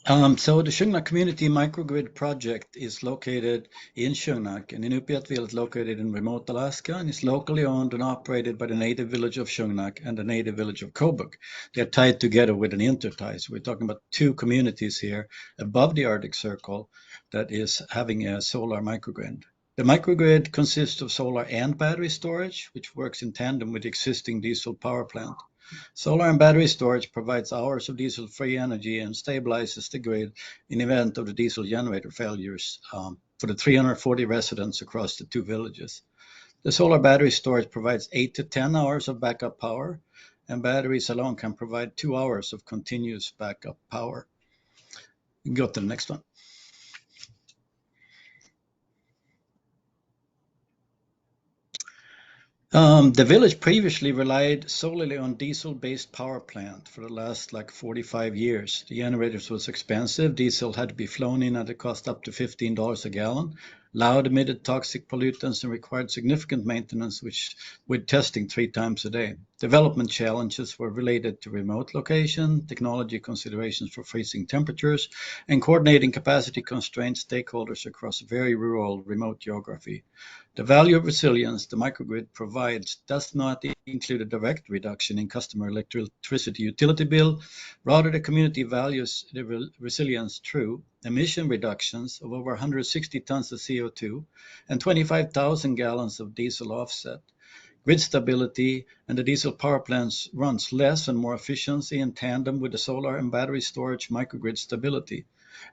So the Shungnak Community Microgrid Project is located in Shungnak, and Inupiatville is located in remote Alaska, and is locally owned and operated by the native village of Shungnak and the native village of Kobuk. They're tied together with an intertie. So we're talking about 2 communities here above the Arctic Circle that is having a solar microgrid. The microgrid consists of solar and battery storage, which works in tandem with the existing diesel power plant. Solar and battery storage provides hours of diesel-free energy and stabilizes the grid in event of the diesel generator failures for the 340 residents across the 2 villages. The solar battery storage provides 8 to 10 hours of backup power, and batteries alone can provide 2 hours of continuous backup power. Go to the next one. The village previously relied solely on diesel-based power plant for the last 45 years. The generators was expensive. Diesel had to be flown in at a cost up to $15 a gallon. Loud emitted toxic pollutants and required significant maintenance, with testing 3 times a day. Development challenges were related to remote location, technology considerations for freezing temperatures, and coordinating capacity-constrained stakeholders across very rural, remote geography. The value of resilience the microgrid provides does not include a direct reduction in customer electricity utility bill. Rather, the community values the resilience through emission reductions of over 160 tons of CO2 and 25,000 gallons of diesel offset. Grid stability, and the diesel power plants runs less and more efficiency in tandem with the solar and battery storage microgrid stability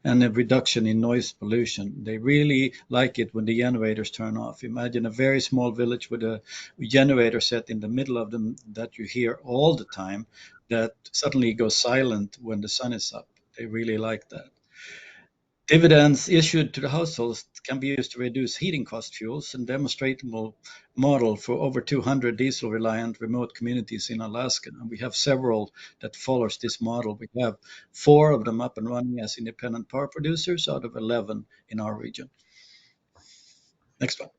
and a reduction in noise pollution. They really like it when the generators turn off. Imagine a very small village with a generator set in the middle of them that you hear all the time that suddenly goes silent when the sun is up. They really like that. Dividends issued to the households can be used to reduce heating cost fuels, and demonstrable model for over 200 diesel-reliant remote communities in Alaska. And we have several that follows this model. We have 4 of them up and running as independent power producers out of 11 in our region. Next one.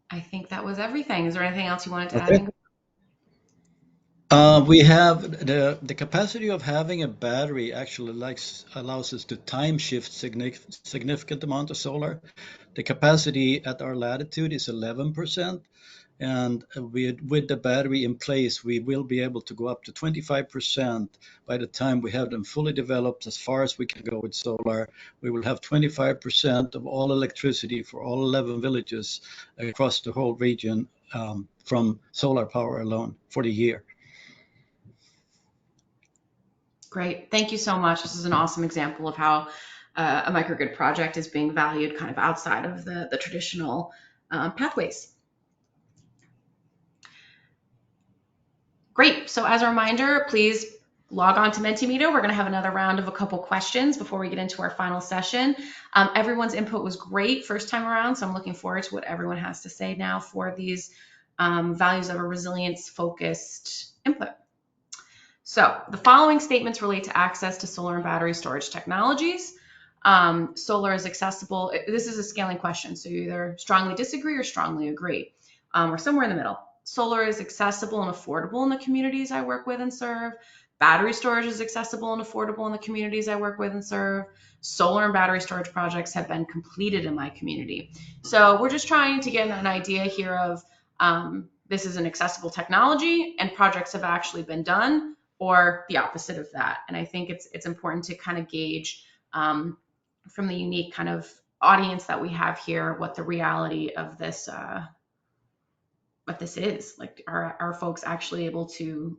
I think that was everything. Is there anything else you wanted to Okay. add? We have the capacity of having a battery actually allows us to time shift significant amount of solar. The capacity at our latitude is 11%, and with the battery in place, we will be able to go up to 25% by the time we have them fully developed. As far as we can go with solar, we will have 25% of all electricity for all 11 villages across the whole region from solar power alone for the year. Great. Thank you so much. This is an awesome example of how a microgrid project is being valued kind of outside of the traditional pathways. Great. So as a reminder, please log on to Mentimeter. We're going to have another round of a couple questions before we get into our final session. Everyone's input was great first time around, so I'm looking forward to what everyone has to say now for these values of a resilience-focused input. So the following statements relate to access to solar and battery storage technologies. Solar is accessible. This is a scaling question, so you either strongly disagree or strongly agree, or somewhere in the middle. Solar is accessible and affordable in the communities I work with and serve. Battery storage is accessible and affordable in the communities I work with and serve. Solar and battery storage projects have been completed in my community. So we're just trying to get an idea here of this is an accessible technology and projects have actually been done, or the opposite of that. And I think it's important to kind of gauge from the unique kind of audience that we have here what the reality of this what this is. Like, are folks actually able to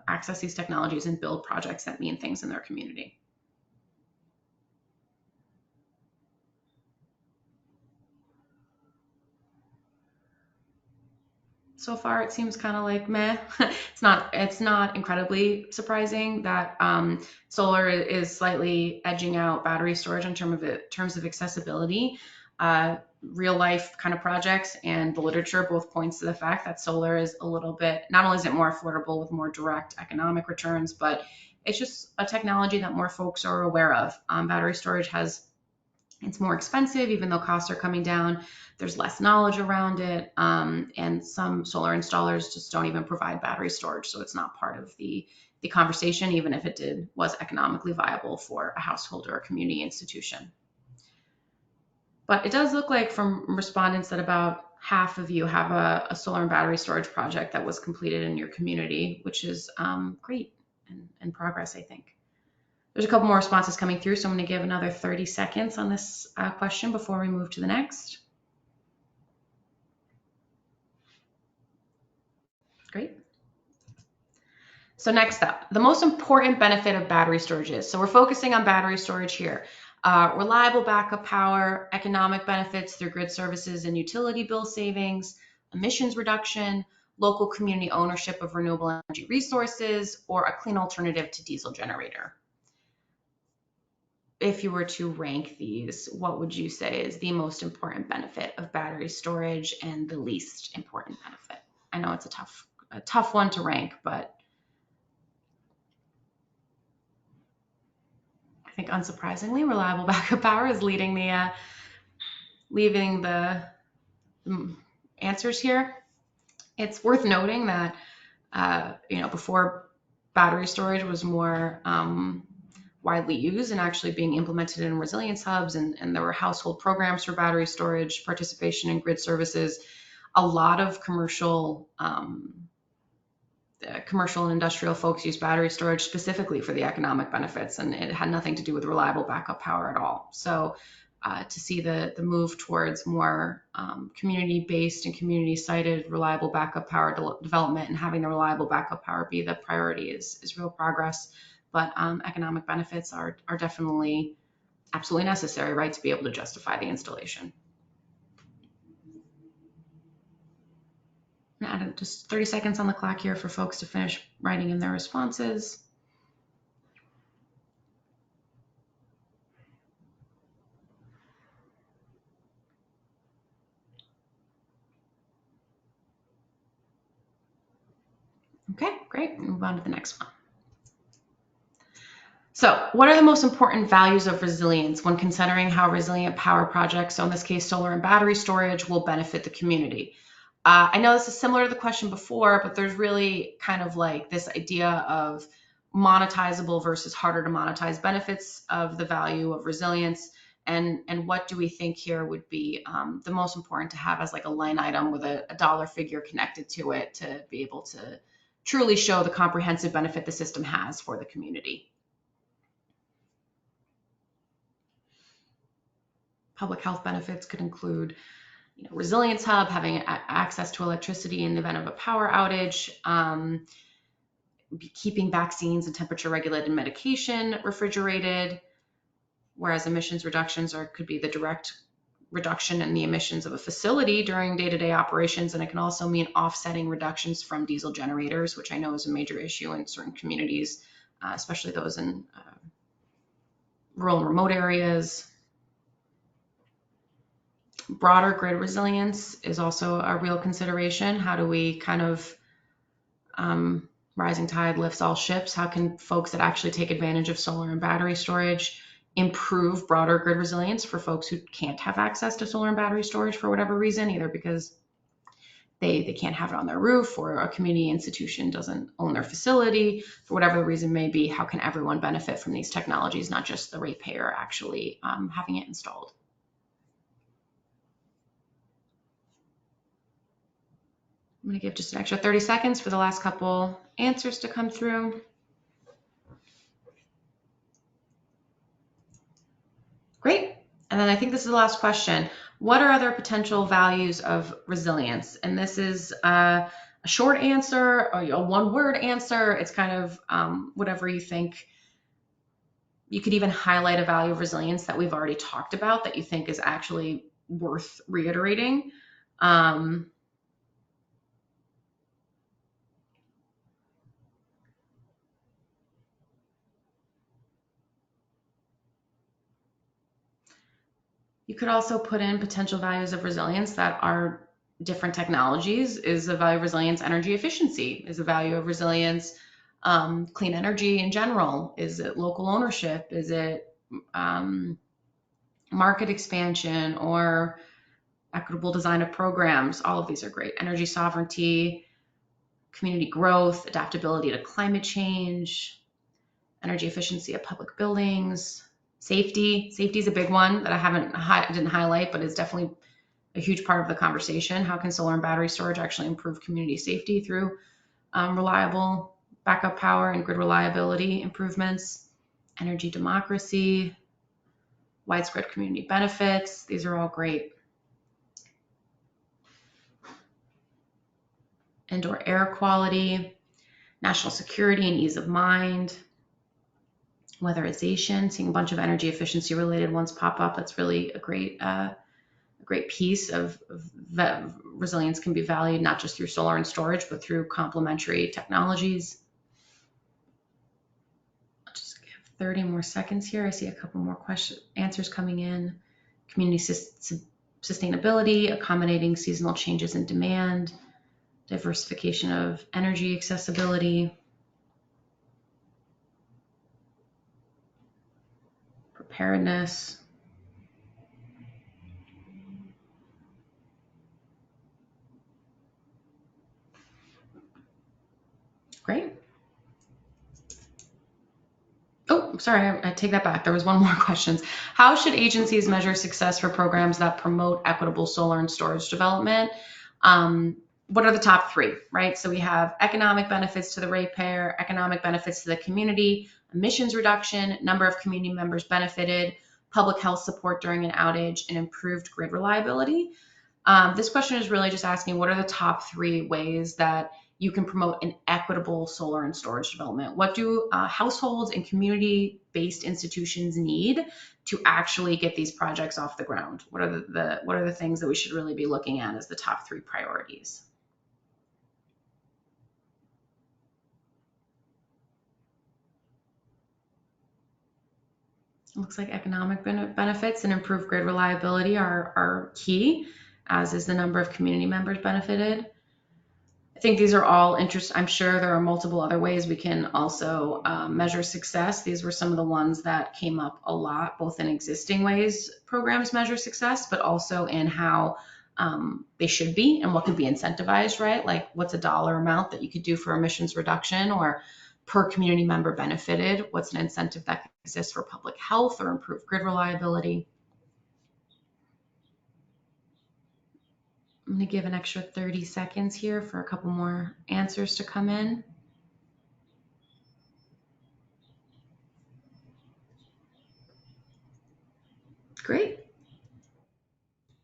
access these technologies and build projects that mean things in their community? So far, it seems kind of like meh. It's not incredibly surprising that solar is slightly edging out battery storage in terms of accessibility. Real life kind of projects and the literature both points to the fact that solar is a little bit, not only is it more affordable with more direct economic returns, but it's just a technology that more folks are aware of. Battery storage it's more expensive, even though costs are coming down. There's less knowledge around it, and some solar installers just don't even provide battery storage, so it's not part of the conversation, even if it was economically viable for a household or a community institution. But it does look like from respondents that about half of you have a solar and battery storage project that was completed in your community, which is great and progress, I think. There's a couple more responses coming through, so I'm going to give another 30 seconds on this question before we move to the next. Great. So next up, the most important benefit of battery storage is, so we're focusing on battery storage here. Reliable backup power, economic benefits through grid services and utility bill savings, emissions reduction, local community ownership of renewable energy resources, or a clean alternative to diesel generator. If you were to rank these, what would you say is the most important benefit of battery storage and the least important benefit? I know it's a tough one to rank, but I think unsurprisingly, reliable backup power is leaving the answers here. It's worth noting that before battery storage was more widely used and actually being implemented in resilience hubs, and there were household programs for battery storage, participation in grid services. A lot of commercial and industrial folks use battery storage specifically for the economic benefits, and it had nothing to do with reliable backup power at all. So to see the move towards more community-based and community-sited reliable backup power development and having the reliable backup power be the priority is real progress. But economic benefits are definitely absolutely necessary, right, to be able to justify the installation. Add just 30 seconds on the clock here for folks to finish writing in their responses. Okay, great. Move on to the next one. So what are the most important values of resilience when considering how resilient power projects, so in this case, solar and battery storage, will benefit the community? I know this is similar to the question before, but there's really kind of like this idea of monetizable versus harder to monetize benefits of the value of resilience. And what do we think here would be the most important to have as like a line item with a dollar figure connected to it to be able to truly show the comprehensive benefit the system has for the community? Public health benefits could include resilience hub, having access to electricity in the event of a power outage, keeping vaccines and temperature regulated medication refrigerated, whereas emissions reductions could be the direct reduction in the emissions of a facility during day-to-day operations, and it can also mean offsetting reductions from diesel generators, which I know is a major issue in certain communities, especially those in rural and remote areas. Broader grid resilience is also a real consideration. How do we kind of rising tide lifts all ships? How can folks that actually take advantage of solar and battery storage improve broader grid resilience for folks who can't have access to solar and battery storage for whatever reason, either because they can't have it on their roof or a community institution doesn't own their facility, for whatever the reason may be? How can everyone benefit from these technologies, not just the ratepayer actually having it installed? I'm going to give just an extra 30 seconds for the last couple answers to come through. Great. And then I think this is the last question. What are other potential values of resilience? And this is a short answer or a one-word answer. It's kind of whatever you think. You could even highlight a value of resilience that we've already talked about that you think is actually worth reiterating. You could also put in potential values of resilience that are different technologies. Is a value of resilience energy efficiency? Is a value of resilience clean energy in general? Is it local ownership? Is it market expansion or equitable design of programs? All of these are great. Energy sovereignty, community growth, adaptability to climate change, energy efficiency of public buildings. Safety is a big one that I didn't highlight, but is definitely a huge part of the conversation. How can solar and battery storage actually improve community safety through reliable backup power and grid reliability improvements? Energy democracy, widespread community benefits. These are all great. indoor air quality, national security and ease of mind, weatherization, seeing a bunch of energy efficiency related ones pop up. That's really a great piece of resilience can be valued not just through solar and storage, but through complementary technologies. I'll just have 30 more seconds here. I see a couple more answers coming in. Community sustainability, accommodating seasonal changes in demand, diversification of energy accessibility, preparedness. Great. Oh, sorry, I take that back. There was one more question. How should agencies measure success for programs that promote equitable solar and storage development? What are the top three, right? So we have economic benefits to the ratepayer, economic benefits to the community, emissions reduction, number of community members benefited, public health support during an outage, and improved grid reliability. This question is really just asking what are the top three ways that you can promote an equitable solar and storage development? What do households and community-based institutions need to actually get these projects off the ground? What are the things that we should really be looking at as the top three priorities? It looks like economic benefits and improved grid reliability are key, as is the number of community members benefited. I think these are all interesting. I'm sure there are multiple other ways we can also measure success. These were some of the ones that came up a lot, both in existing ways programs measure success, but also in how they should be and what could be incentivized, right? Like what's a dollar amount that you could do for emissions reduction or per community member benefited? What's an incentive that exists for public health or improved grid reliability? I'm going to give an extra 30 seconds here for a couple more answers to come in. Great.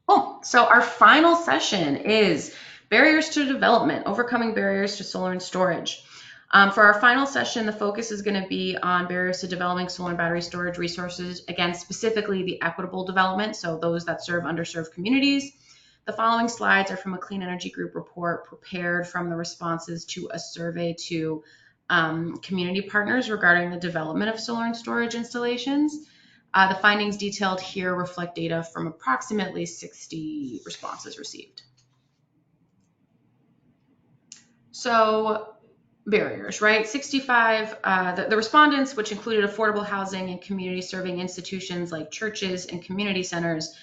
Oh, so our final session is barriers to development, overcoming barriers to solar and storage. For our final session, the focus is going to be on barriers to developing solar and battery storage resources, again, specifically the equitable development, so those that serve underserved communities. The following slides are from a Clean Energy Group report prepared from the responses to a survey to community partners regarding the development of solar and storage installations. The findings detailed here reflect data from approximately 60 responses received. So barriers, right? 65, the respondents, which included affordable housing and community serving institutions like churches and community centers,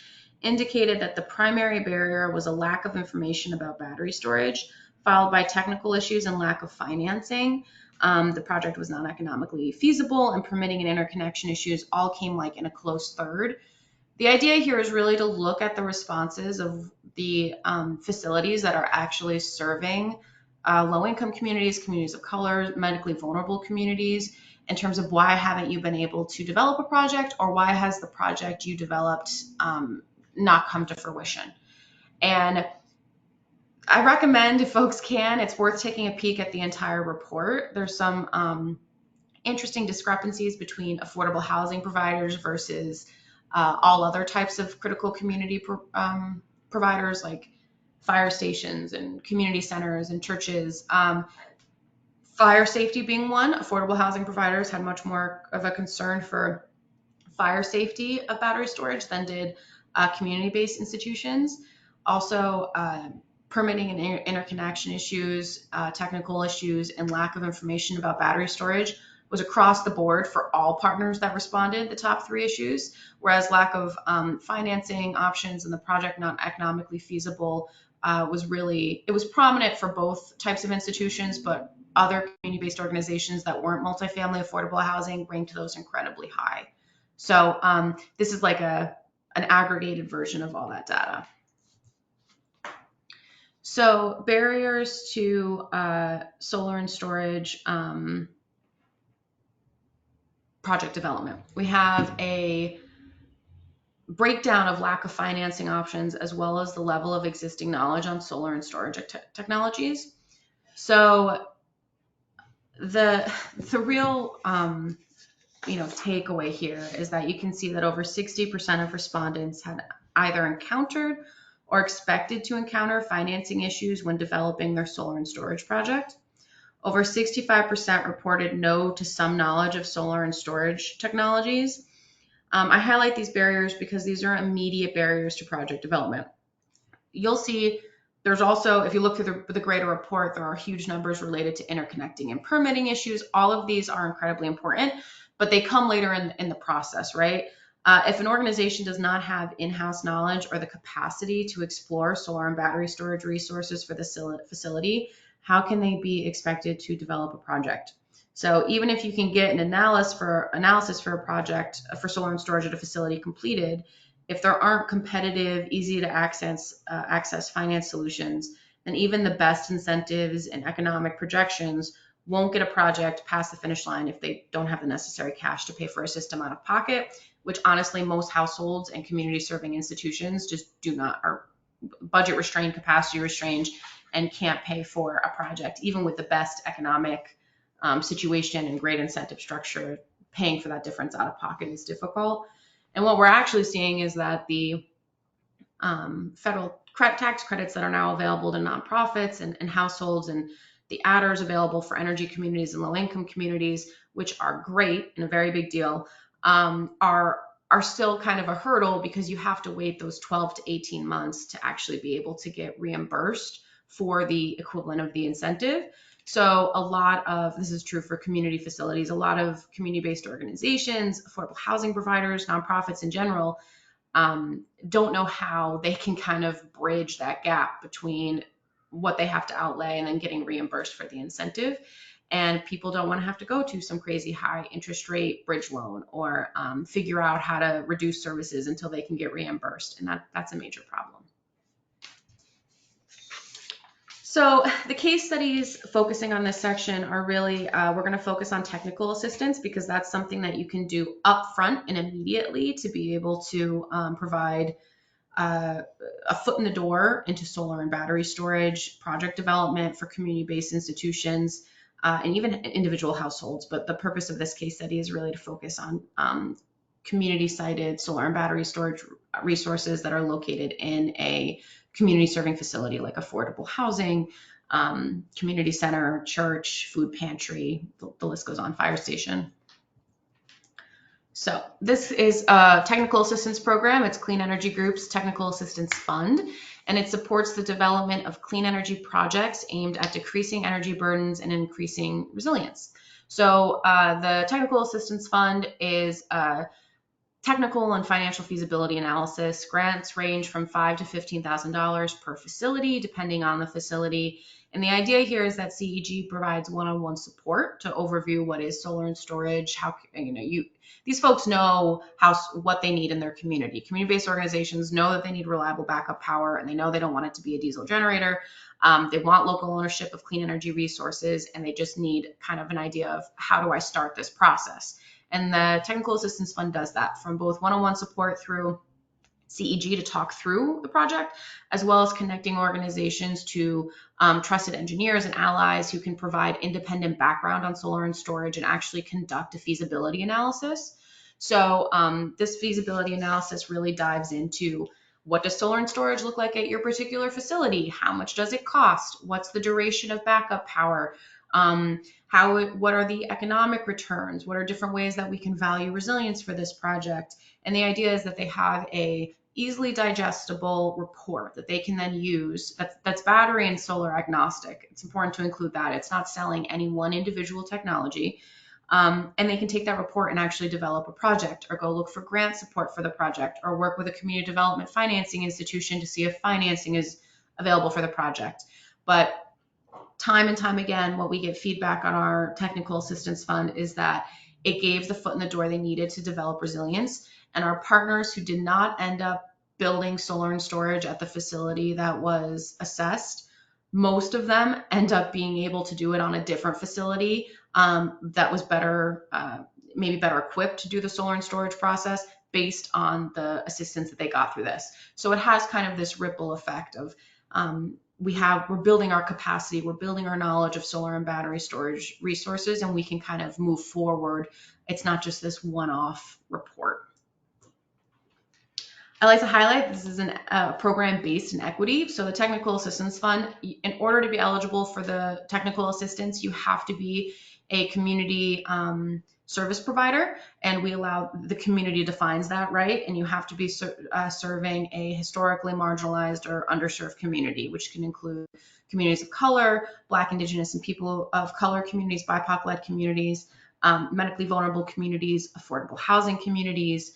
indicated that the primary barrier was a lack of information about battery storage, followed by technical issues and lack of financing. The project was not economically feasible, and permitting and interconnection issues all came like in a close third. The idea here is really to look at the responses of the facilities that are actually serving low-income communities, communities of color, medically vulnerable communities, in terms of why haven't you been able to develop a project, or why has the project you developed not come to fruition. And I recommend, if folks can, it's worth taking a peek at the entire report. There's some interesting discrepancies between affordable housing providers versus all other types of critical community providers like fire stations and community centers and churches. Fire safety being one, affordable housing providers had much more of a concern for fire safety of battery storage than did community-based institutions. Also, permitting and interconnection issues, technical issues, and lack of information about battery storage was across the board for all partners that responded, the top three issues, whereas lack of financing options and the project not economically feasible it was prominent for both types of institutions, but other community-based organizations that weren't multifamily affordable housing ranked those incredibly high. So this is like an aggregated version of all that data. So barriers to solar and storage project development. We have a breakdown of lack of financing options as well as the level of existing knowledge on solar and storage technologies. So the real takeaway here is that you can see that over 60% of respondents had either encountered or expected to encounter financing issues when developing their solar and storage project. Over 65% reported no to some knowledge of solar and storage technologies. I highlight these barriers because these are immediate barriers to project development. You'll see there's also, if you look through the greater report, there are huge numbers related to interconnecting and permitting issues. All of these are incredibly important, but they come later in the process, right? If an organization does not have in-house knowledge or the capacity to explore solar and battery storage resources for the facility, how can they be expected to develop a project? So even if you can get an analysis for a project for solar and storage at a facility completed, if there aren't competitive, easy to access finance solutions, then even the best incentives and economic projections won't get a project past the finish line if they don't have the necessary cash to pay for a system out of pocket, which honestly most households and community serving institutions just do not, are budget restrained, capacity restrained, and can't pay for a project. Even with the best economic situation and great incentive structure, paying for that difference out of pocket is difficult. And what we're actually seeing is that the federal tax credits that are now available to nonprofits and households, and the adders available for energy communities and low-income communities, which are great and a very big deal, are still kind of a hurdle because you have to wait those 12 to 18 months to actually be able to get reimbursed for the equivalent of the incentive. So a lot of, this is true for community facilities, a lot of community-based organizations, affordable housing providers, nonprofits in general, don't know how they can kind of bridge that gap between what they have to outlay and then getting reimbursed for the incentive. And people don't want to have to go to some crazy high interest rate bridge loan or figure out how to reduce services until they can get reimbursed. And that's a major problem. So the case studies focusing on this section are really, we're going to focus on technical assistance because that's something that you can do upfront and immediately to be able to provide a foot in the door into solar and battery storage project development for community-based institutions and even individual households. But the purpose of this case study is really to focus on community-sited solar and battery storage resources that are located in a community serving facility like affordable housing, community center, church, food pantry, the list goes on, fire station. So this is a technical assistance program. It's Clean Energy Group's Technical Assistance Fund, and it supports the development of clean energy projects aimed at decreasing energy burdens and increasing resilience. So the Technical Assistance Fund is technical and financial feasibility analysis. Grants range from $5,000 to $15,000 per facility, depending on the facility. And the idea here is that CEG provides one-on-one support to overview what is solar and storage. How these folks know what they need in their community. Community-based organizations know that they need reliable backup power, and they know they don't want it to be a diesel generator. They want local ownership of clean energy resources, and they just need kind of an idea of how do I start this process. And the Technical Assistance Fund does that, from both one-on-one support through CEG to talk through the project, as well as connecting organizations to trusted engineers and allies who can provide independent background on solar and storage and actually conduct a feasibility analysis. So this feasibility analysis really dives into what does solar and storage look like at your particular facility? How much does it cost? What's the duration of backup power? What are the economic returns? What are different ways that we can value resilience for this project? And the idea is that they have a easily digestible report that they can then use that's battery and solar agnostic. It's important to include that. It's not selling any one individual technology. And they can take that report and actually develop a project or go look for grant support for the project or work with a community development financing institution to see if financing is available for the project. But time and time again, what we get feedback on our technical assistance fund is that it gave the foot in the door they needed to develop resilience. And our partners who did not end up building solar and storage at the facility that was assessed, most of them end up being able to do it on a different facility that was better, maybe better equipped to do the solar and storage process based on the assistance that they got through this. So it has kind of this ripple effect of we're building our capacity, we're building our knowledge of solar and battery storage resources, and we can kind of move forward. It's not just this one-off report. I like to highlight this is a program based in equity. So the Technical Assistance Fund, in order to be eligible for the technical assistance, you have to be a community service provider, and we allow, the community defines that, right? And you have to be serving a historically marginalized or underserved community, which can include communities of color, Black, Indigenous, and people of color communities, BIPOC-led communities, medically vulnerable communities, affordable housing communities.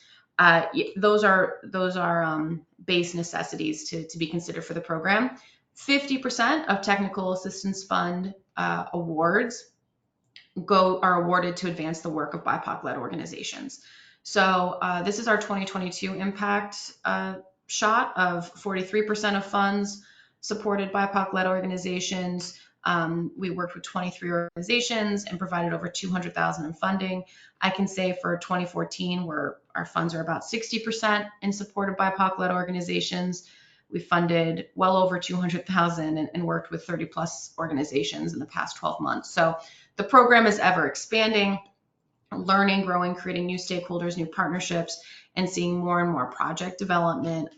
Those are base necessities to be considered for the program. 50% of Technical Assistance Fund awards are awarded to advance the work of BIPOC-led organizations. So this is our 2022 impact shot of 43% of funds supported BIPOC-led organizations. We worked with 23 organizations and provided over $200,000 in funding. I can say for 2014, where our funds are about 60% in support of BIPOC-led organizations, we funded well over $200,000 and worked with 30 plus organizations in the past 12 months. So the program is ever expanding, learning, growing, creating new stakeholders, new partnerships, and seeing more and more project development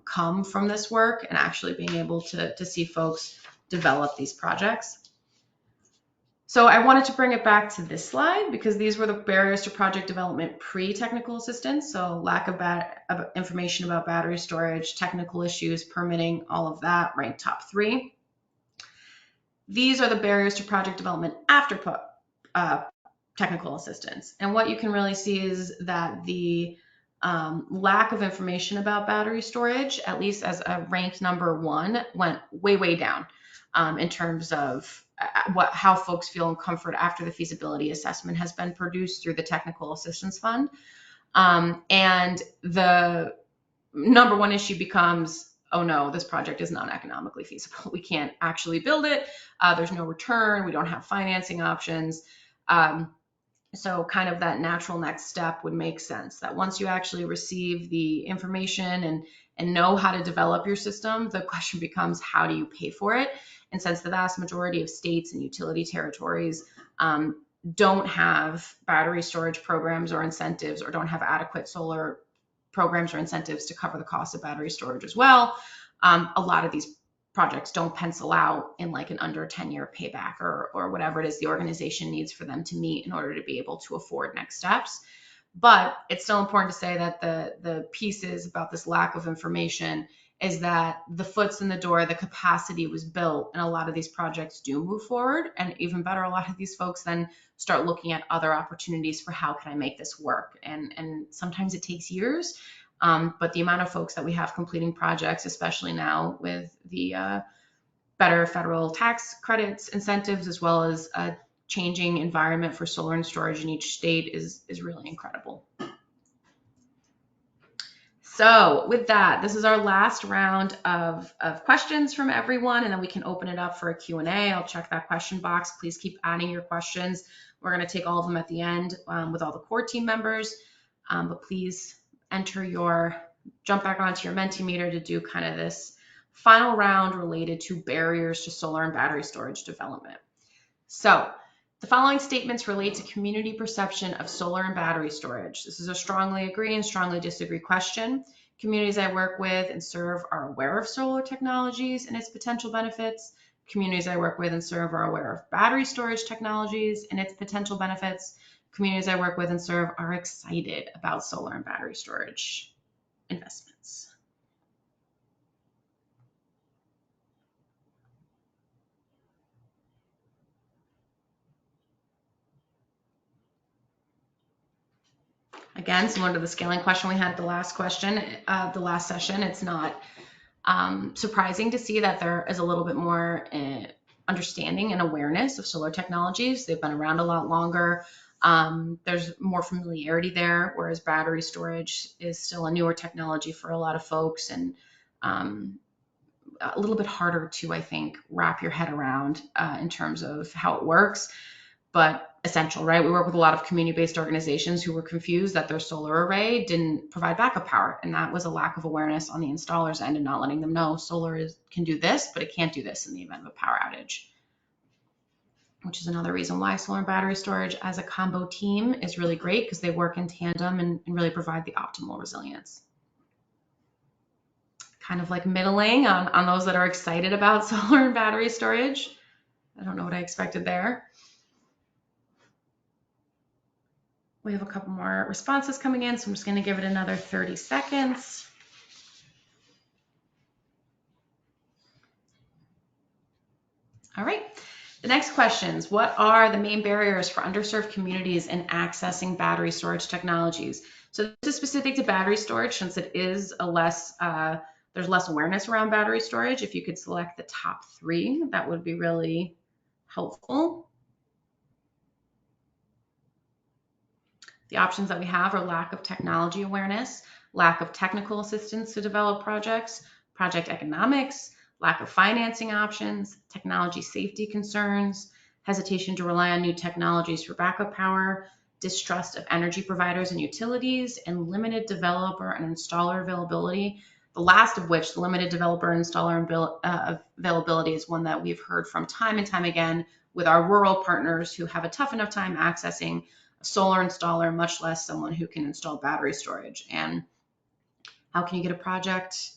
come from this work, and actually being able to see folks develop these projects. So I wanted to bring it back to this slide because these were the barriers to project development pre-technical assistance. So lack of information about battery storage, technical issues, permitting, all of that, ranked top 3. These are the barriers to project development after technical assistance. And what you can really see is that the lack of information about battery storage, at least as a ranked number 1, went way, way down in terms of how folks feel and comfort after the feasibility assessment has been produced through the Technical Assistance Fund. And the number 1 issue becomes, oh no, this project is not economically feasible. We can't actually build it. There's no return. We don't have financing options. So kind of that natural next step would make sense, that once you actually receive the information and know how to develop your system, the question becomes, how do you pay for it? And since the vast majority of states and utility territories don't have battery storage programs or incentives, or don't have adequate solar programs or incentives to cover the cost of battery storage as well, a lot of these projects don't pencil out in like an under 10-year payback or whatever it is the organization needs for them to meet in order to be able to afford next steps. But it's still important to say that the pieces about this lack of information is that the foot's in the door, the capacity was built, and a lot of these projects do move forward. And even better, a lot of these folks then start looking at other opportunities for how can I make this work. And sometimes it takes years, but the amount of folks that we have completing projects, especially now with the better federal tax credits, incentives, as well as a changing environment for solar and storage in each state, is really incredible. So with that, this is our last round of questions from everyone, and then we can open it up for a Q&A. I'll check that question box. Please keep adding your questions. We're going to take all of them at the end with all the core team members, but please jump back onto your Mentimeter to do kind of this final round related to barriers to solar and battery storage development. So the following statements relate to community perception of solar and battery storage. This is a strongly agree and strongly disagree question. Communities I work with and serve are aware of solar technologies and its potential benefits. Communities I work with and serve are aware of battery storage technologies and its potential benefits. Communities I work with and serve are excited about solar and battery storage investments. Again, similar to the scaling question we had the last session, it's not surprising to see that there is a little bit more understanding and awareness of solar technologies. They've been around a lot longer. There's more familiarity there, whereas battery storage is still a newer technology for a lot of folks, and a little bit harder to, I think, wrap your head around in terms of how it works. But essential, right? We work with a lot of community-based organizations who were confused that their solar array didn't provide backup power. And that was a lack of awareness on the installer's end and not letting them know solar can do this, but it can't do this in the event of a power outage, which is another reason why solar and battery storage as a combo team is really great, because they work in tandem and really provide the optimal resilience. Kind of like middling on those that are excited about solar and battery storage. I don't know what I expected there. We have a couple more responses coming in, so I'm just going to give it another 30 seconds. All right. The next questions: what are the main barriers for underserved communities in accessing battery storage technologies? So this is specific to battery storage, since it is a there's less awareness around battery storage. If you could select the top 3, that would be really helpful. The options that we have are lack of technology awareness, lack of technical assistance to develop projects, project economics, lack of financing options, technology safety concerns, hesitation to rely on new technologies for backup power, distrust of energy providers and utilities, and limited developer and installer availability. The last of which, the limited developer and installer availability, is one that we've heard from time and time again with our rural partners who have a tough enough time accessing a solar installer, much less someone who can install battery storage. And how can you get a project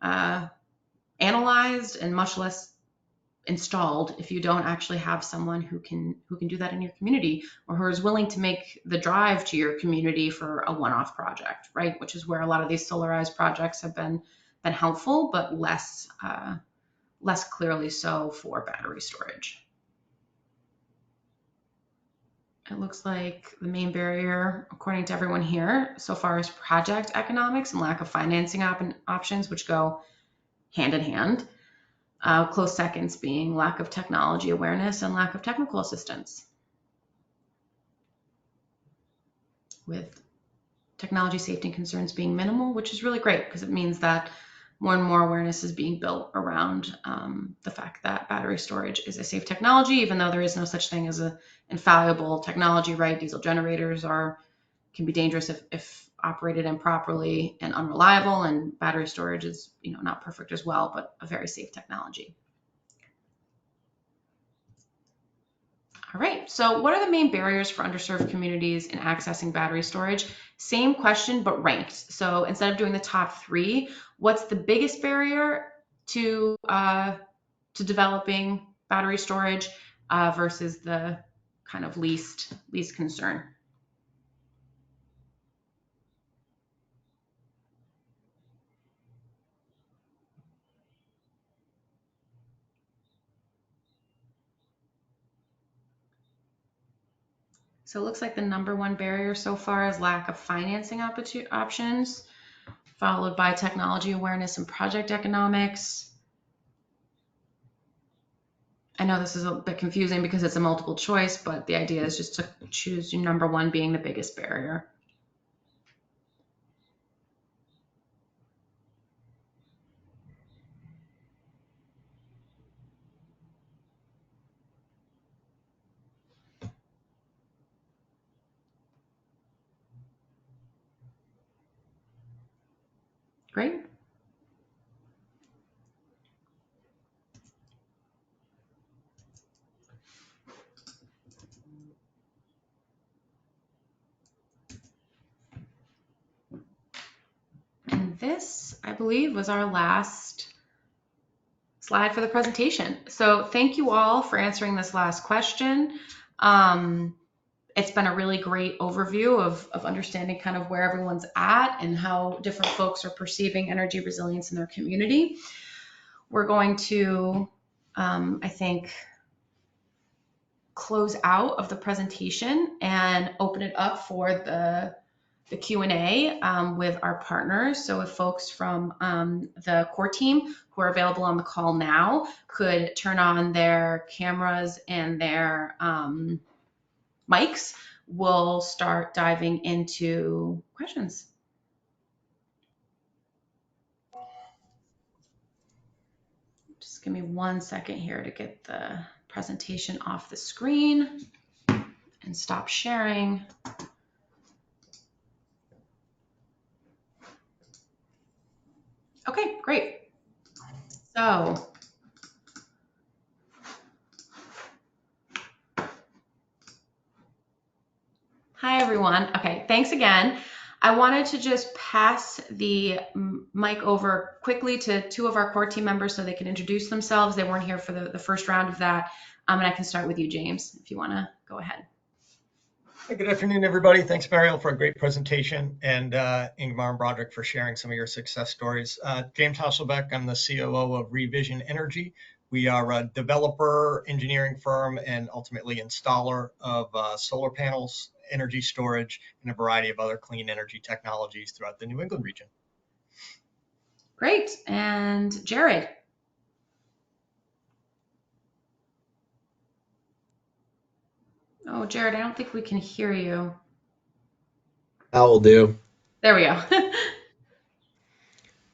analyzed and much less installed if you don't actually have someone who can do that in your community, or who is willing to make the drive to your community for a one-off project, right? Which is where a lot of these solarized projects have been helpful, but less clearly so for battery storage. It looks like the main barrier, according to everyone here so far, is project economics and lack of financing options, which go hand in hand. Close seconds being lack of technology awareness and lack of technical assistance, with technology safety concerns being minimal, which is really great, because it means that more and more awareness is being built around the fact that battery storage is a safe technology, even though there is no such thing as an infallible technology, right? Diesel generators can be dangerous if operated improperly and unreliable, and battery storage is, not perfect as well, but a very safe technology. All right, so what are the main barriers for underserved communities in accessing battery storage? Same question, but ranked. So instead of doing the top 3, what's the biggest barrier to developing battery storage versus the kind of least concern? So it looks like the number 1 barrier so far is lack of financing options, followed by technology awareness and project economics. I know this is a bit confusing because it's a multiple choice, but the idea is just to choose your number 1 being the biggest barrier. Great. And this, I believe, was our last slide for the presentation. So thank you all for answering this last question. It's been a really great overview of understanding kind of where everyone's at and how different folks are perceiving energy resilience in their community. We're going to, I think, close out of the presentation and open it up for the Q&A with our partners. So if folks from the core team who are available on the call now could turn on their cameras and their mics, we'll start diving into questions. Just give me 1 second here to get the presentation off the screen, and and stop sharing. Okay, great. So hi, everyone. Okay, thanks again. I wanted to just pass the mic over quickly to two of our core team members so they can introduce themselves. They weren't here for the first round of that. And I can start with you, James, if you want to go ahead. Hey, good afternoon, everybody. Thanks, Mariel, for a great presentation, and Ingmar and Broderick for sharing some of your success stories. James Hasselbeck, I'm the COO of Revision Energy. We are a developer, engineering firm, and ultimately installer of solar panels, energy storage, and a variety of other clean energy technologies throughout the New England region. Great. And Jared. Oh, Jared, I don't think we can hear you. I will do. There we go.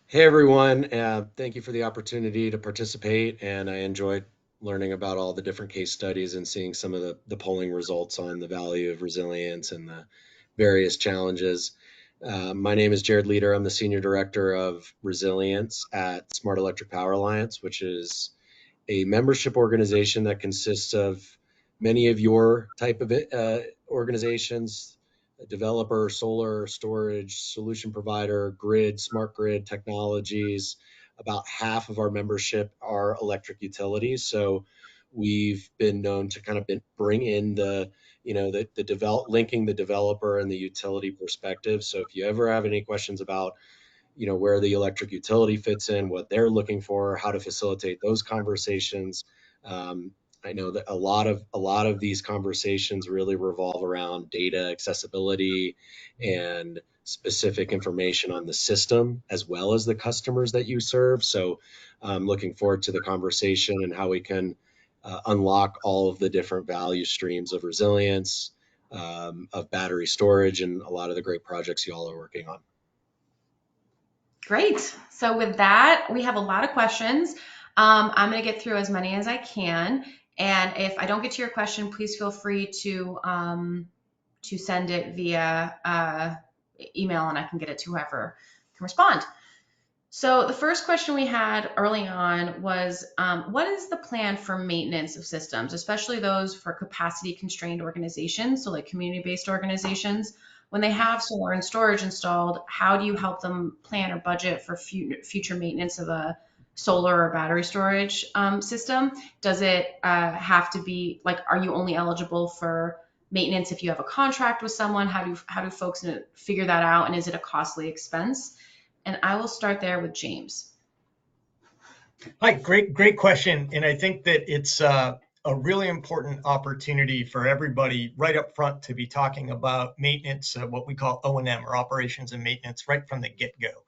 Hey, everyone. Thank you for the opportunity to participate. And I enjoyed learning about all the different case studies and seeing some of the polling results on the value of resilience and the various challenges. My name is Jared Leader. I'm the Senior Director of Resilience at Smart Electric Power Alliance, which is a membership organization that consists of many of your type of organizations, a developer, solar, storage, solution provider, grid, smart grid technologies. About half of our membership are electric utilities. So we've been known to kind of bring in linking the developer and the utility perspective. So if you ever have any questions about where the electric utility fits in, what they're looking for, how to facilitate those conversations. I know that a lot of these conversations really revolve around data accessibility and specific information on the system as well as the customers that you serve. So I'm looking forward to the conversation and how we can unlock all of the different value streams of resilience, of battery storage, and a lot of the great projects you all are working on. Great. So with that, we have a lot of questions. I'm going to get through as many as I can. And if I don't get to your question, please feel free to send it via email and I can get it to whoever can respond. So the first question we had early on was, what is the plan for maintenance of systems, especially those for capacity constrained organizations, so like community-based organizations? When they have solar and storage installed, how do you help them plan or budget for future maintenance of a solar or battery storage system? Does it have to be like, are you only eligible for maintenance if you have a contract with someone? How do folks figure that out? And is it a costly expense? And I will start there with James. Hi, great question. And I think that it's a really important opportunity for everybody right up front to be talking about maintenance, what we call O&M, or operations and maintenance, right from the get-go.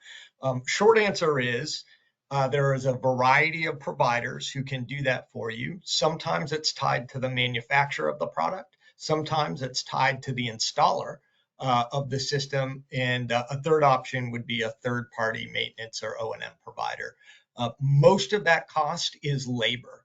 Short answer is there is a variety of providers who can do that for you. Sometimes it's tied to the manufacturer of the product. Sometimes it's tied to the installer of the system. And a third option would be a third-party maintenance or O&M provider. Most of that cost is labor.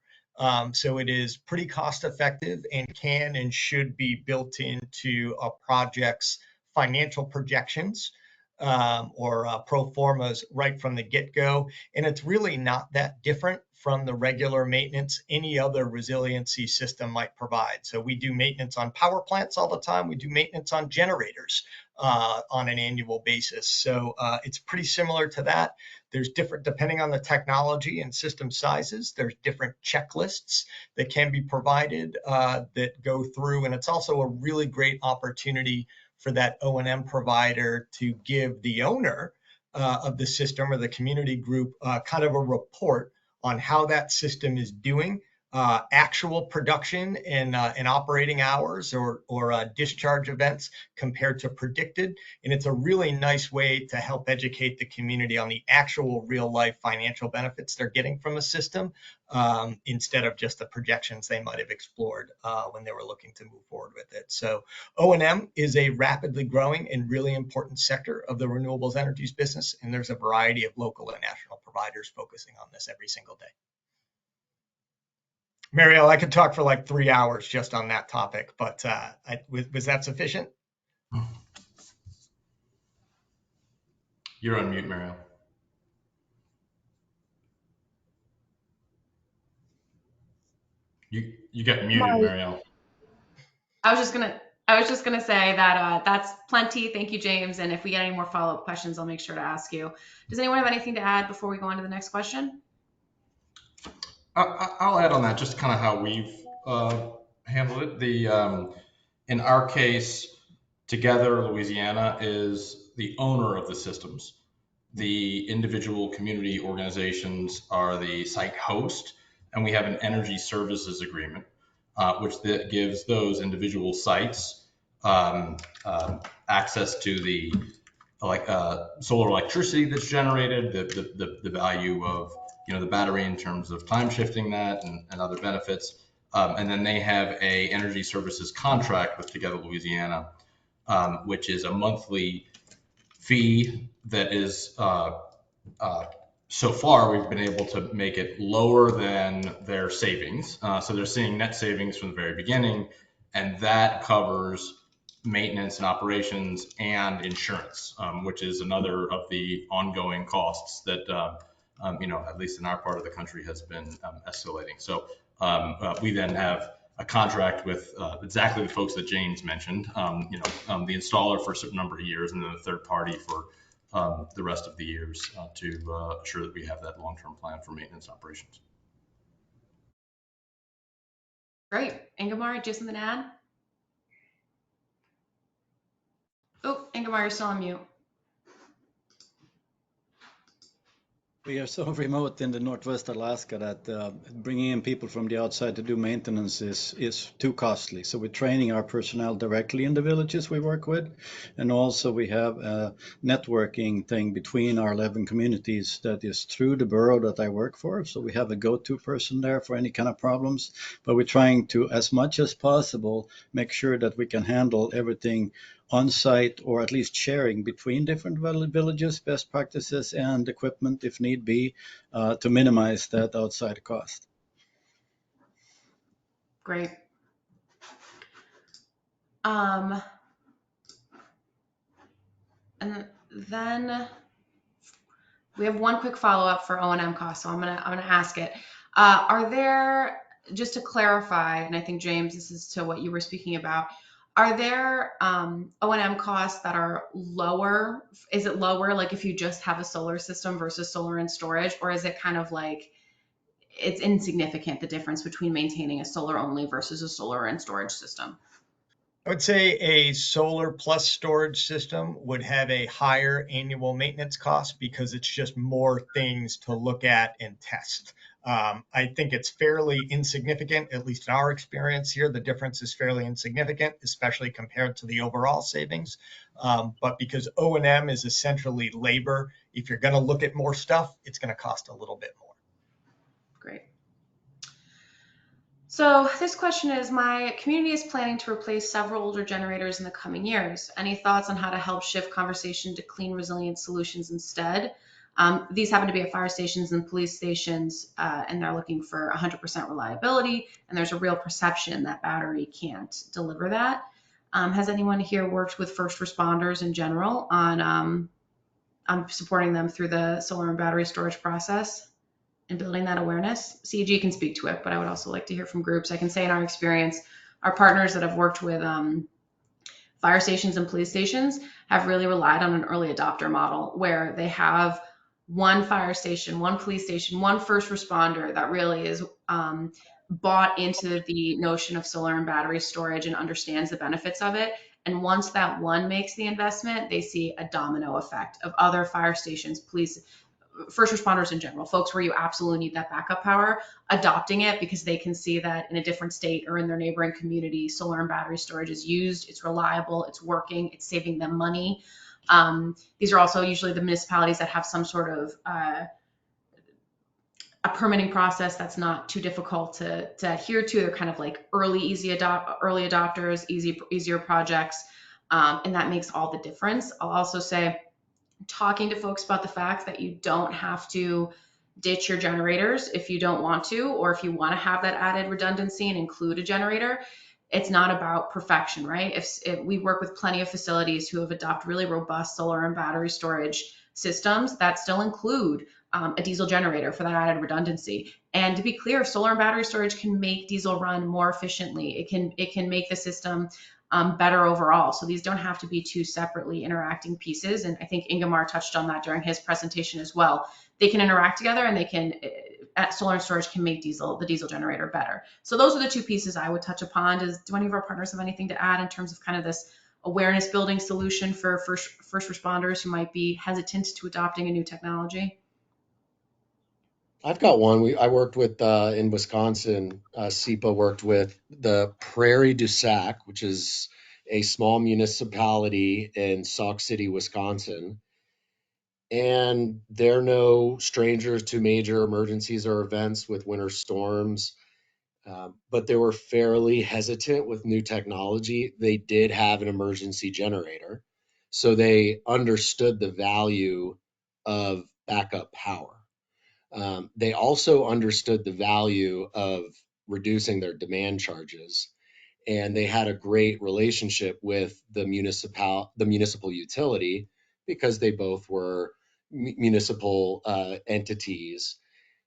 So it is pretty cost effective and can and should be built into a project's financial projections or pro formas right from the get-go. And it's really not that different from the regular maintenance any other resiliency system might provide. So we do maintenance on power plants all the time. We do maintenance on generators on an annual basis. So it's pretty similar to that. There's different, depending on the technology and system sizes, there's different checklists that can be provided that go through. And it's also a really great opportunity for that O&M provider to give the owner of the system or the community group kind of a report on how that system is doing, actual production and operating hours or discharge events compared to predicted. And it's a really nice way to help educate the community on the actual real life financial benefits they're getting from a system instead of just the projections they might have explored when they were looking to move forward with it. So O&M is a rapidly growing and really important sector of the renewables energies business. And there's a variety of local and national providers focusing on this every single day. Marielle, I could talk for like 3 hours just on that topic, but was that sufficient? You're on mute, Mariel. You got muted, Mariel. I was just gonna say that that's plenty. Thank you, James. And if we get any more follow-up questions, I'll make sure to ask you. Does anyone have anything to add before we go on to the next question? I'll add on that just kind of how we've handled it. In our case, Together Louisiana is the owner of the systems. The individual community organizations are the site host, and we have an energy services agreement, which gives those individual sites access to the solar electricity that's generated, the value of the battery in terms of time shifting that and other benefits. And then they have a energy services contract with Together Louisiana, which is a monthly fee that is so far we've been able to make it lower than their savings. So they're seeing net savings from the very beginning, and that covers maintenance and operations and insurance, which is another of the ongoing costs that at least in our part of the country has been escalating. So we then have a contract with exactly the folks that James mentioned, the installer for a certain number of years, and then the third party for the rest of the years to assure that we have that long-term plan for maintenance operations. Great. Ingemar, do you have something to add? Oh, Ingemar, you're still on mute. We are so remote in the Northwest Alaska that bringing in people from the outside to do maintenance is too costly. So we're training our personnel directly in the villages we work with. And also we have a networking thing between our 11 communities that is through the borough that I work for. So we have a go-to person there for any kind of problems. But we're trying to, as much as possible, make sure that we can handle everything on site, or at least sharing between different villages, best practices and equipment if need be, to minimize that outside cost. Great. And then we have one quick follow-up for O&M costs, so I'm gonna ask it. Are there, just to clarify, and I think James, this is to what you were speaking about, are there O&M costs that are lower? Is it lower, like if you just have a solar system versus solar and storage, or is it kind of like it's insignificant, the difference between maintaining a solar only versus a solar and storage system? I would say a solar plus storage system would have a higher annual maintenance cost because it's just more things to look at and test. I think it's fairly insignificant, at least in our experience here. The difference is fairly insignificant, especially compared to the overall savings. But because O&M is essentially labor, if you're going to look at more stuff, it's going to cost a little bit more. Great. So this question is, my community is planning to replace several older generators in the coming years. Any thoughts on how to help shift conversation to clean, resilient solutions instead? These happen to be at fire stations and police stations, and they're looking for 100% reliability, and there's a real perception that battery can't deliver that. Has anyone here worked with first responders in general on supporting them through the solar and battery storage process and building that awareness? CEG can speak to it, but I would also like to hear from groups. I can say in our experience, our partners that have worked with fire stations and police stations have really relied on an early adopter model where they have one fire station, one police station, one first responder that really is bought into the notion of solar and battery storage and understands the benefits of it. And once that one makes the investment, they see a domino effect of other fire stations, police, first responders in general, folks where you absolutely need that backup power, adopting it because they can see that in a different state or in their neighboring community, solar and battery storage is used, it's reliable, it's working, it's saving them money. These are also usually the municipalities that have some sort of a permitting process that's not too difficult to adhere to. They're kind of like early adopters, easier projects, and that makes all the difference. I'll also say, talking to folks about the fact that you don't have to ditch your generators if you don't want to, or if you want to have that added redundancy and include a generator. It's not about perfection, right? If we work with plenty of facilities who have adopted really robust solar and battery storage systems that still include a diesel generator for that added redundancy. And to be clear, solar and battery storage can make diesel run more efficiently. It can make the system better overall. So these don't have to be two separately interacting pieces. And I think Ingemar touched on that during his presentation as well. They can interact together, and they can, solar and storage can make the diesel generator better. So those are the two pieces I would touch upon. Do any of our partners have anything to add in terms of kind of this awareness building solution for first responders who might be hesitant to adopting a new technology? I've got one. I worked with in Wisconsin. SEPA worked with the Prairie du Sac, which is a small municipality in Sauk City, Wisconsin. And they're no strangers to major emergencies or events with winter storms, but they were fairly hesitant with new technology. They did have an emergency generator, so they understood the value of backup power. They also understood the value of reducing their demand charges, and they had a great relationship with the municipal utility because they both were municipal entities.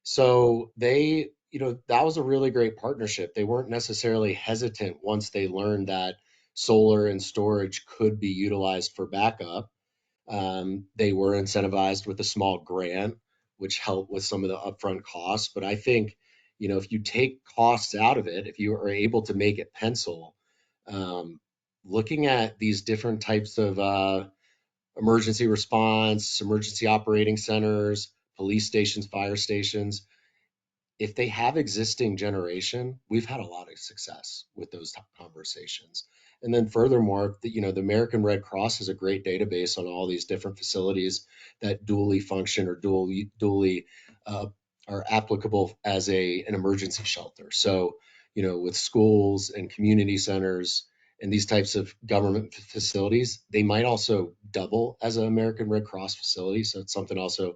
So they, that was a really great partnership. They weren't necessarily hesitant once they learned that solar and storage could be utilized for backup. They were incentivized with a small grant, which helped with some of the upfront costs. But I think, if you take costs out of it, if you are able to make it pencil, looking at these different types of emergency response, emergency operating centers, police stations, fire stations, if they have existing generation, we've had a lot of success with those conversations. And then furthermore, the American Red Cross has a great database on all these different facilities that dually function or dually are applicable as an emergency shelter. So, with schools and community centers and these types of government facilities, they might also double as an American Red Cross facility. So it's something also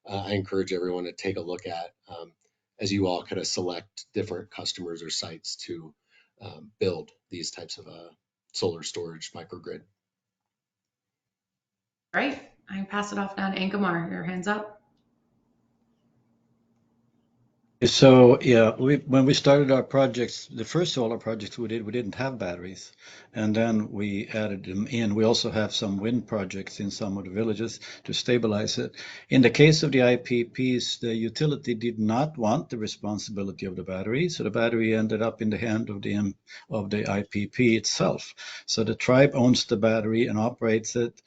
I encourage everyone to take a look at as you all kind of select different customers or sites to build these types of solar storage microgrid. Great. I can pass it off now to Ingemar. Your hands up. So yeah, when we started our projects, the first solar projects we didn't have batteries, and then we added them in. We also have some wind projects in some of the villages to stabilize it. In the case of the IPPs, the utility did not want the responsibility of the battery, so the battery ended up in the hand of the IPP itself. So the tribe owns the battery and operates it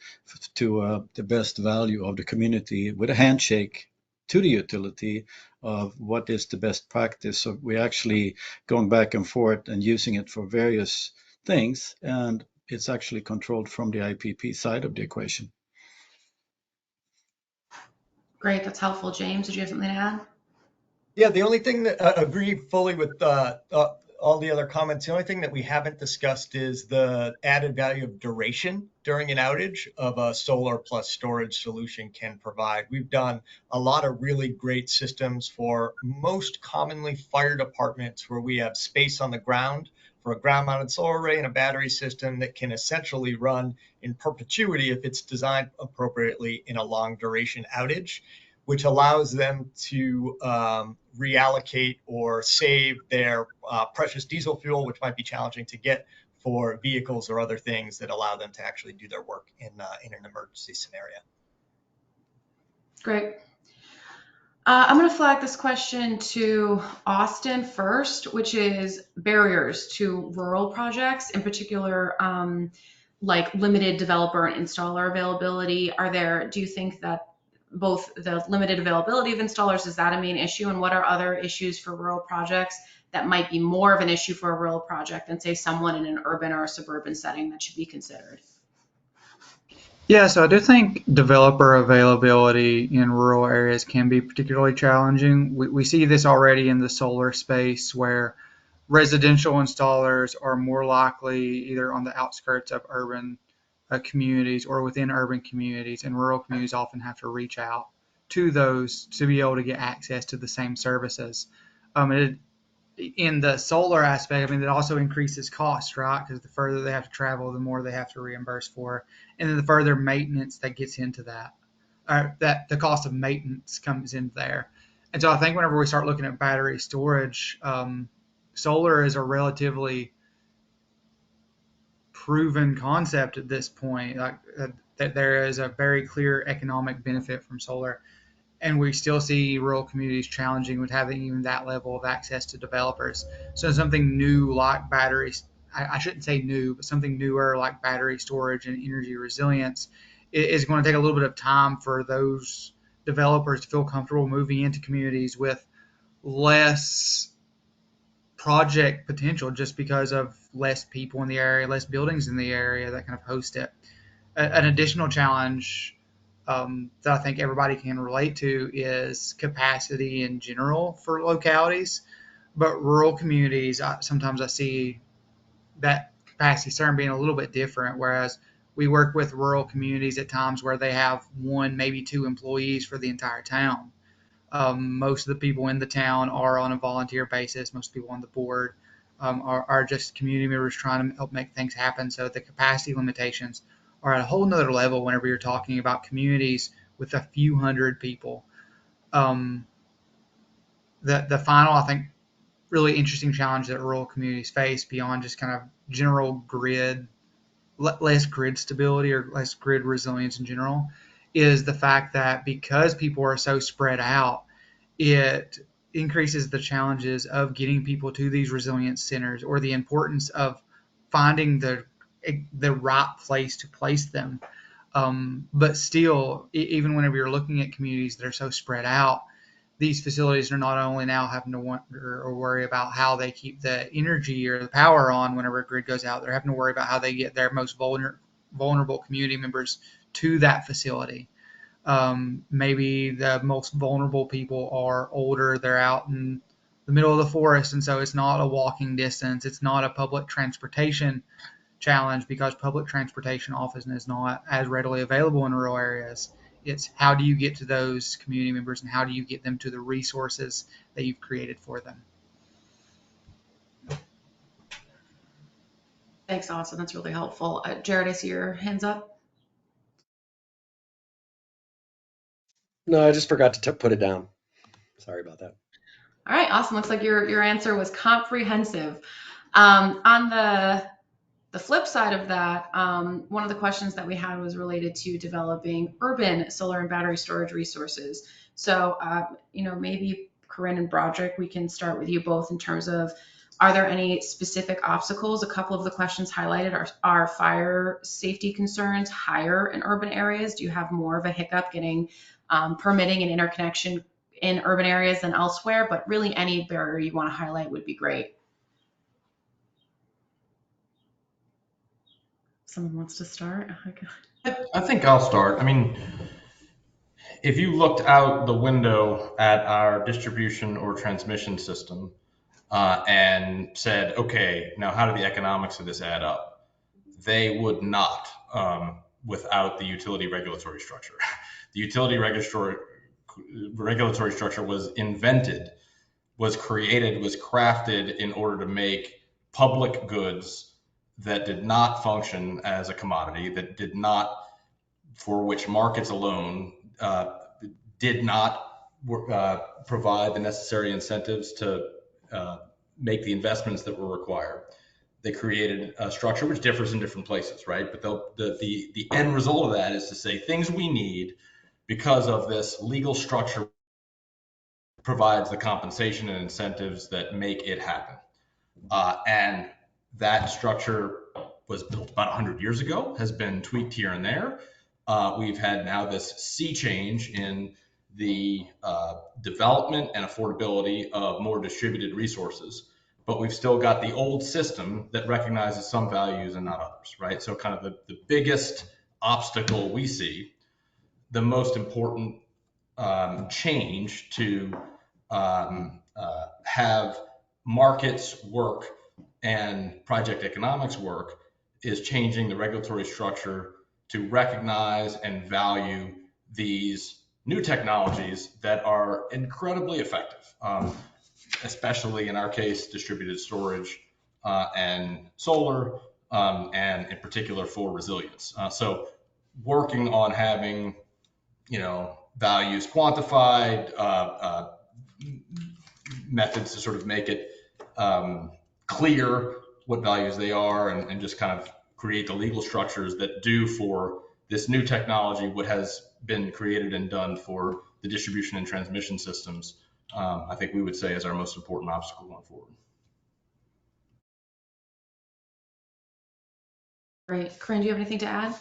to the best value of the community with a handshake to the utility of what is the best practice. So we're actually going back and forth and using it for various things, and it's actually controlled from the IPP side of the equation. Great, that's helpful. James, did you have something to add? Yeah, the only thing that agree fully with all the other comments. The only thing that we haven't discussed is the added value of duration during an outage of a solar plus storage solution can provide. We've done a lot of really great systems for most commonly fire departments where we have space on the ground for a ground mounted solar array and a battery system that can essentially run in perpetuity if it's designed appropriately in a long duration outage, which allows them to reallocate or save their precious diesel fuel, which might be challenging to get for vehicles or other things that allow them to actually do their work in an emergency scenario. Great. I'm going to flag this question to Austin first, which is barriers to rural projects, in particular, like limited developer and installer availability. Do you think that both the limited availability of installers, is that a main issue? And what are other issues for rural projects that might be more of an issue for a rural project than, say, someone in an urban or a suburban setting that should be considered? Yeah, so I do think developer availability in rural areas can be particularly challenging. We see this already in the solar space where residential installers are more likely either on the outskirts of urban communities or within urban communities, and rural communities often have to reach out to those to be able to get access to the same services. In the solar aspect, I mean, it also increases cost, right? Because the further they have to travel, the more they have to reimburse for, and then the further maintenance that gets into that, that the cost of maintenance comes in there. And so I think whenever we start looking at battery storage, solar is a relatively proven concept at this point. That there is a very clear economic benefit from solar. And we still see rural communities challenging with having even that level of access to developers. So something new like batteries, I shouldn't say new, but something newer like battery storage and energy resilience is going to take a little bit of time for those developers to feel comfortable moving into communities with less project potential just because of less people in the area, less buildings in the area that kind of host it. An additional challenge that I think everybody can relate to is capacity in general for localities. But rural communities, sometimes I see that capacity starting being a little bit different, whereas we work with rural communities at times where they have one, maybe two employees for the entire town. Most of the people in the town are on a volunteer basis. Most people on the board are just community members trying to help make things happen. So the capacity limitations are at a whole nother level whenever you're talking about communities with a few hundred people. The final, I think, really interesting challenge that rural communities face beyond just kind of general grid, less grid stability or less grid resilience in general, is the fact that because people are so spread out, it increases the challenges of getting people to these resilience centers, or the importance of finding the right place to place them. But still, even whenever you're looking at communities that are so spread out, these facilities are not only now having to wonder or worry about how they keep the energy or the power on whenever a grid goes out, they're having to worry about how they get their most vulnerable community members to that facility. Maybe the most vulnerable people are older, they're out in the middle of the forest, and so it's not a walking distance, it's not a public transportation challenge, because public transportation often is not as readily available in rural areas. It's how do you get to those community members, and how do you get them to the resources that you've created for them. Thanks, Austin. That's really helpful. Jared, I see your hands up. No, I just forgot to put it down. Sorry about that. All right, awesome. Looks like your answer was comprehensive. On the flip side of that, one of the questions that we had was related to developing urban solar and battery storage resources. So, maybe Corinne and Broderick, we can start with you both in terms of, are there any specific obstacles? A couple of the questions highlighted are fire safety concerns higher in urban areas? Do you have more of a hiccup getting permitting and interconnection in urban areas than elsewhere? But really any barrier you want to highlight would be great. Someone wants to start? I think I'll start. I mean, if you looked out the window at our distribution or transmission system and said, okay, now how do the economics of this add up? They would not without the utility regulatory structure. The utility regulatory structure was invented, was created, was crafted in order to make public goods that did not function as a commodity, that did not, for which markets alone did not provide the necessary incentives to make the investments that were required. They created a structure which differs in different places, right? But the end result of that is to say things we need because of this legal structure provides the compensation and incentives that make it happen. And that structure was built about 100 years ago, has been tweaked here and there. We've had now this sea change in the development and affordability of more distributed resources, but we've still got the old system that recognizes some values and not others, right? So kind of the biggest obstacle we see, the most important change to have markets work and project economics work is changing the regulatory structure to recognize and value these new technologies that are incredibly effective, especially in our case, distributed storage and solar, and in particular for resilience. So working on having, values quantified, methods to sort of make it clear what values they are, and just kind of create the legal structures that do for this new technology what has been created and done for the distribution and transmission systems, I think we would say is our most important obstacle going forward. Great. Corinne, do you have anything to add?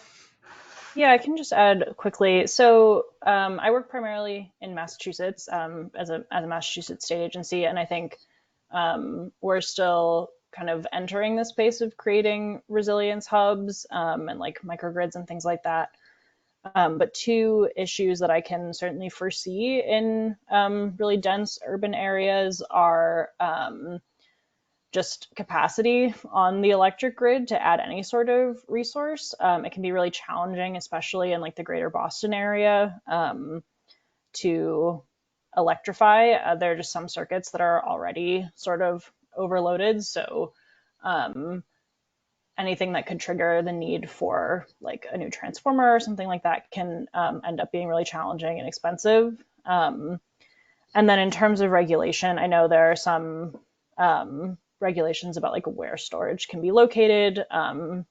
Yeah, I can just add quickly. So I work primarily in Massachusetts as a Massachusetts state agency, and I think we're still kind of entering the space of creating resilience hubs and like microgrids and things like that. But two issues that I can certainly foresee in really dense urban areas are just capacity on the electric grid to add any sort of resource. It can be really challenging, especially in like the greater Boston area, to electrify. There are just some circuits that are already sort of overloaded. So anything that could trigger the need for like a new transformer or something like that can end up being really challenging and expensive. And then in terms of regulation, I know there are some regulations about like where storage can be located. For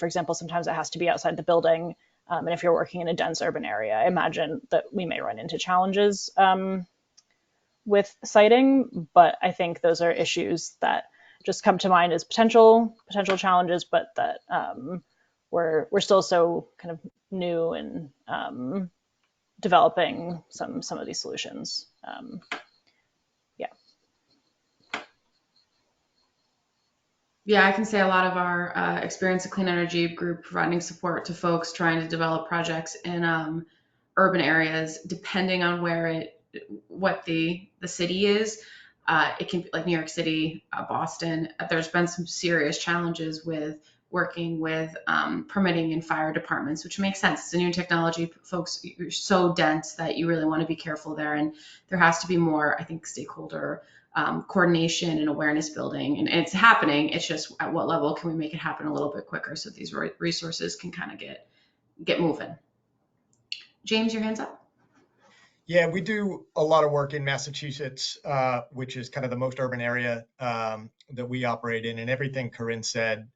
example, sometimes it has to be outside the building. And if you're working in a dense urban area, I imagine that we may run into challenges with siting, but I think those are issues that just come to mind as potential challenges, but that we're still so kind of new and developing some of these solutions. Yeah, I can say a lot of our experience at Clean Energy Group providing support to folks trying to develop projects in urban areas, depending on what the city is. It can be like New York City, Boston. There's been some serious challenges with working with permitting and fire departments, which makes sense. It's a new technology. Folks, you're so dense that you really want to be careful there. And there has to be more, I think, stakeholder coordination and awareness building. And it's happening. It's just at what level can we make it happen a little bit quicker so these resources can kind of get moving. James, your hand's up. Yeah, we do a lot of work in Massachusetts, which is kind of the most urban area that we operate in, and everything Corinne said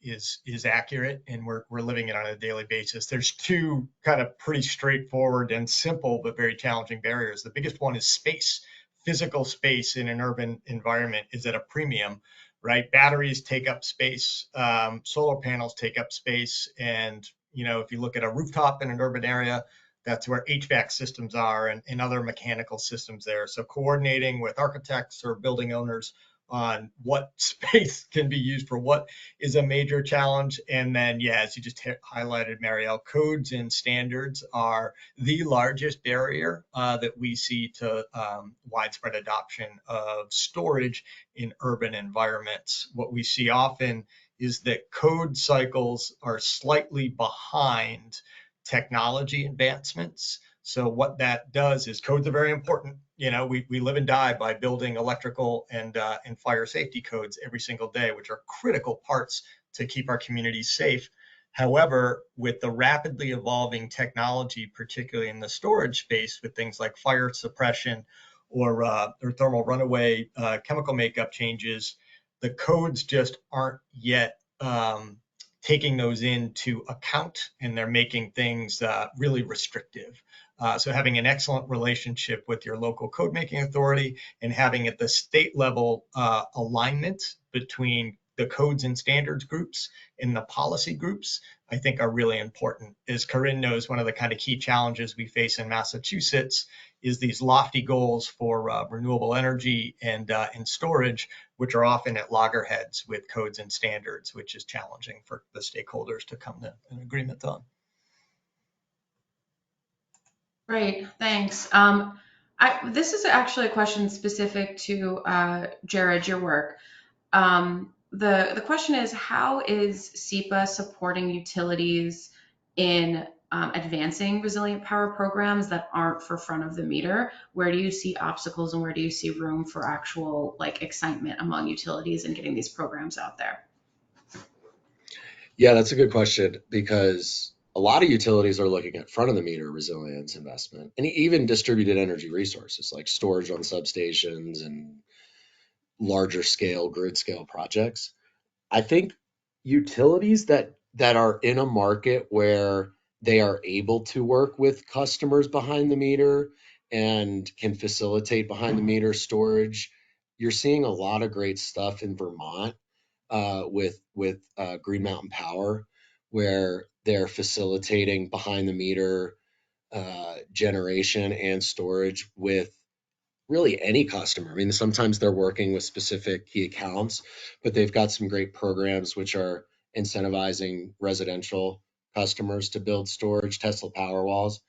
is accurate, and we're living it on a daily basis. There's two kind of pretty straightforward and simple but very challenging barriers. The biggest one is space. Physical space in an urban environment is at a premium, right? Batteries take up space, solar panels take up space, and if you look at a rooftop in an urban area, that's where HVAC systems are and other mechanical systems there. So coordinating with architects or building owners on what space can be used for what is a major challenge. And then, yeah, as you just highlighted, Marielle, codes and standards are the largest barrier that we see to widespread adoption of storage in urban environments. What we see often is that code cycles are slightly behind technology advancements. So what that does is codes are very important. We live and die by building electrical and fire safety codes every single day, which are critical parts to keep our communities safe. However, with the rapidly evolving technology, particularly in the storage space with things like fire suppression or thermal runaway chemical makeup changes, the codes just aren't yet taking those into account, and they're making things really restrictive. So having an excellent relationship with your local code making authority and having at the state level alignment between the codes and standards groups and the policy groups, I think are really important. As Corinne knows, one of the kind of key challenges we face in Massachusetts is these lofty goals for renewable energy and storage, which are often at loggerheads with codes and standards, which is challenging for the stakeholders to come to an agreement on. Great, thanks. This is actually a question specific to Jared, your work. The question is, how is SEPA supporting utilities in advancing resilient power programs that aren't for front of the meter? Where do you see obstacles and where do you see room for actual like excitement among utilities in getting these programs out there? Yeah, that's a good question, because a lot of utilities are looking at front of the meter resilience investment, and even distributed energy resources like storage on substations and larger scale grid scale projects. I think utilities that are in a market where they are able to work with customers behind the meter and can facilitate behind the meter storage, you're seeing a lot of great stuff in Vermont with Green Mountain Power, where they're facilitating behind the meter generation and storage with really any customer. I mean, sometimes they're working with specific key accounts, but they've got some great programs which are incentivizing residential customers to build storage, Tesla Powerwalls.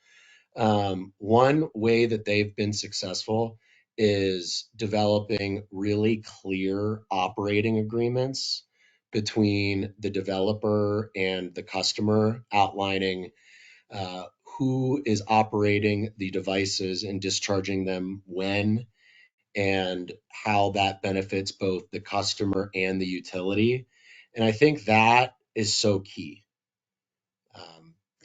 One way that they've been successful is developing really clear operating agreements between the developer and the customer, outlining who is operating the devices and discharging them when, and how that benefits both the customer and the utility. And I think that is so key,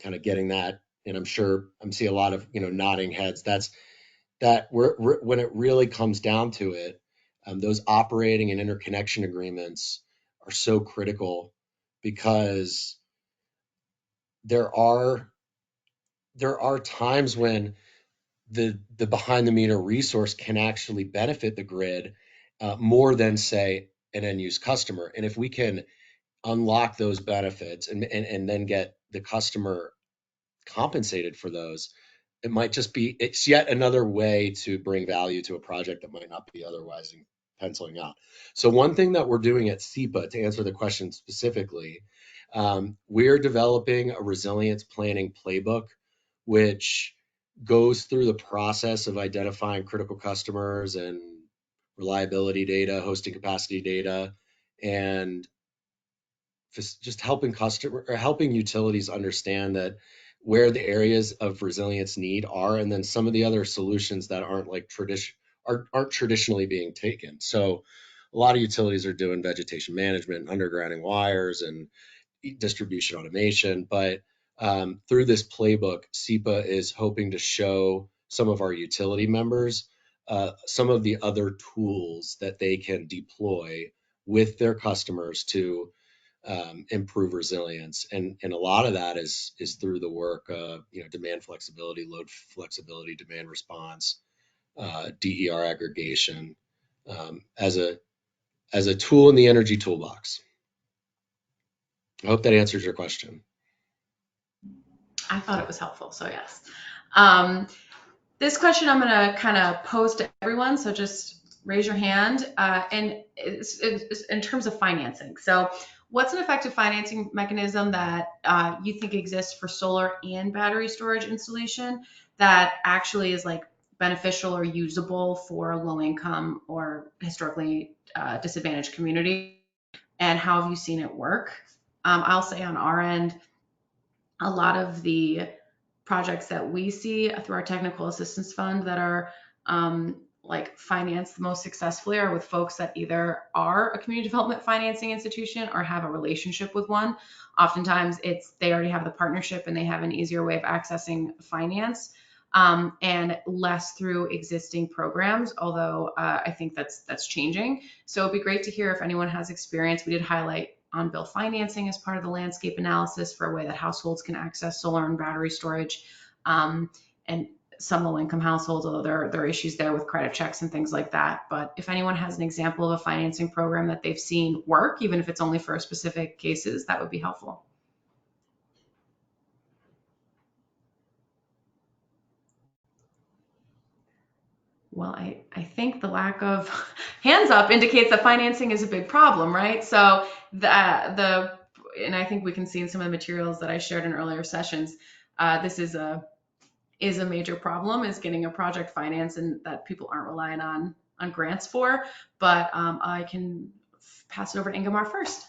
kind of getting that. And I'm sure I'm seeing a lot of nodding heads. When it really comes down to it, those operating and interconnection agreements are so critical, because there are times when the behind the meter resource can actually benefit the grid more than, say, an end use customer. And if we can unlock those benefits and then get the customer compensated for those, it's yet another way to bring value to a project that might not be otherwise penciling out. So one thing that we're doing at SEPA, to answer the question specifically, we're developing a resilience planning playbook, which goes through the process of identifying critical customers and reliability data, hosting capacity data, and just helping utilities understand that where the areas of resilience need are, and then some of the other solutions that aren't traditionally being taken. So a lot of utilities are doing vegetation management, undergrounding wires, and distribution automation. But through this playbook, SEPA is hoping to show some of our utility members some of the other tools that they can deploy with their customers to improve resilience. And a lot of that is through the work of demand flexibility, load flexibility, demand response, DER aggregation, as a tool in the energy toolbox. I hope that answers your question. I thought it was helpful, so yes. This question I'm going to kind of pose to everyone, so just raise your hand. And it's in terms of financing. So what's an effective financing mechanism that you think exists for solar and battery storage installation that actually is like beneficial or usable for a low income or historically disadvantaged community? And how have you seen it work? I'll say on our end, a lot of the projects that we see through our technical assistance fund that are like financed the most successfully are with folks that either are a community development financing institution or have a relationship with one. Oftentimes they already have the partnership and they have an easier way of accessing finance, and less through existing programs, although I think that's changing. So it'd be great to hear if anyone has experience. We did highlight on-bill financing as part of the landscape analysis for a way that households can access solar and battery storage, and some low-income households, although there are issues there with credit checks and things like that. But if anyone has an example of a financing program that they've seen work, even if it's only for specific cases, that would be helpful. Well, I think the lack of hands up indicates that financing is a big problem, right? So and I think we can see in some of the materials that I shared in earlier sessions, this is a major problem, is getting a project finance, and that people aren't relying on grants for. But I can pass it over to Ingemar first.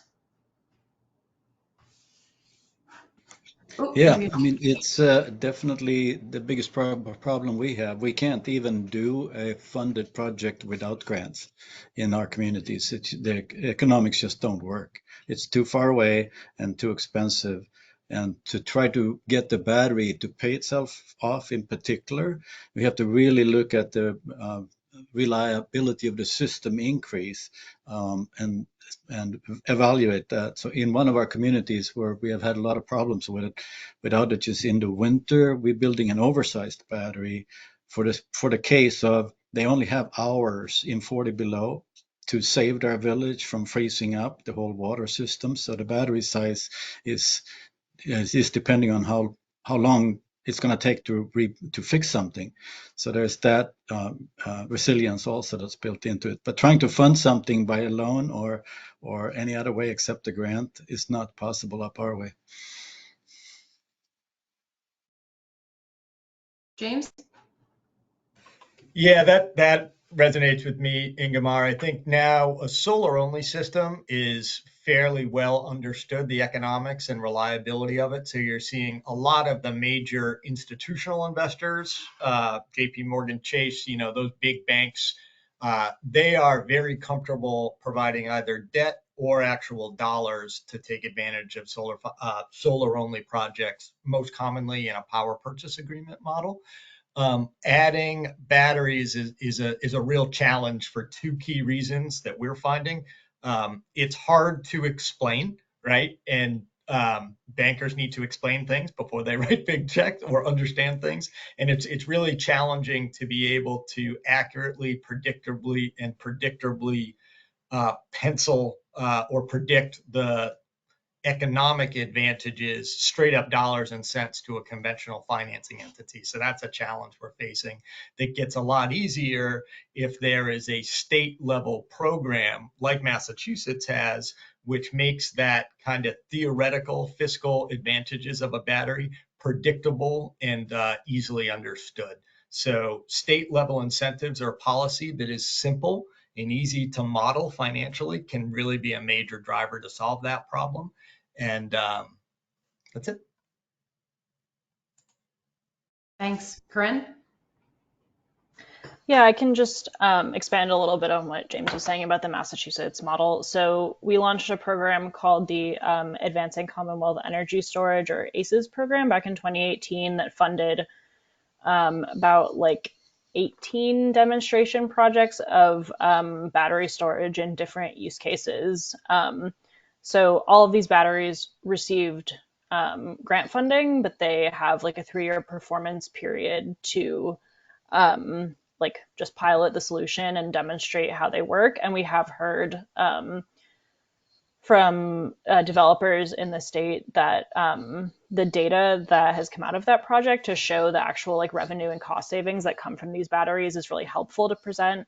Yeah, I mean, it's definitely the biggest problem we have. We can't even do a funded project without grants in our communities. The economics just don't work. It's too far away and too expensive. And to try to get the battery to pay itself off in particular, we have to really look at the reliability of the system increase, and evaluate that. So in one of our communities where we have had a lot of problems with it, with outages in the winter, we're building an oversized battery for the case of they only have hours in 40 below to save their village from freezing up the whole water system. So the battery size is depending on how long it's going to take to fix something. So there's that resilience also that's built into it. But trying to fund something by a loan or any other way except the grant is not possible up our way. James? Yeah, that resonates with me, Ingemar. I think now a solar only system is fairly well understood, the economics and reliability of it. So you're seeing a lot of the major institutional investors, JP Morgan Chase, those big banks, they are very comfortable providing either debt or actual dollars to take advantage of solar only projects, most commonly in a power purchase agreement model. Adding batteries is a real challenge for two key reasons that we're finding. It's hard to explain, right? And bankers need to explain things before they write big checks or understand things. And it's really challenging to be able to accurately, predictably pencil or predict the economic advantages, straight up dollars and cents, to a conventional financing entity. So that's a challenge we're facing. That gets a lot easier if there is a state level program like Massachusetts has, which makes that kind of theoretical fiscal advantages of a battery predictable and easily understood. So state level incentives or policy that is simple and easy to model financially can really be a major driver to solve that problem. And that's it. Thanks. Corinne? Yeah, I can just expand a little bit on what James was saying about the Massachusetts model. So we launched a program called the Advancing Commonwealth Energy Storage, or ACES program, back in 2018 that funded about 18 demonstration projects of battery storage in different use cases. So all of these batteries received grant funding, but they have a 3-year performance period to just pilot the solution and demonstrate how they work. And we have heard from developers in the state that the data that has come out of that project to show the actual revenue and cost savings that come from these batteries is really helpful to present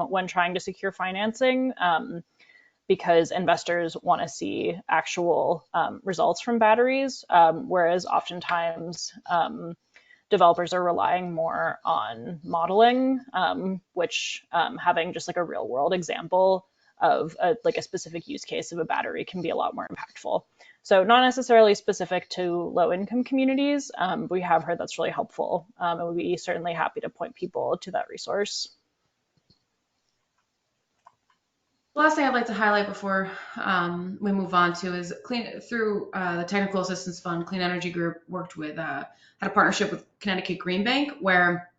when trying to secure financing, because investors want to see actual results from batteries, whereas oftentimes developers are relying more on modeling, which having just a real world example of a specific use case of a battery can be a lot more impactful. So not necessarily specific to low income communities, but we have heard that's really helpful, and we'd be certainly happy to point people to that resource. The last thing I'd like to highlight before we move on to is through the Technical Assistance Fund, Clean Energy Group had a partnership with Connecticut Green Bank, where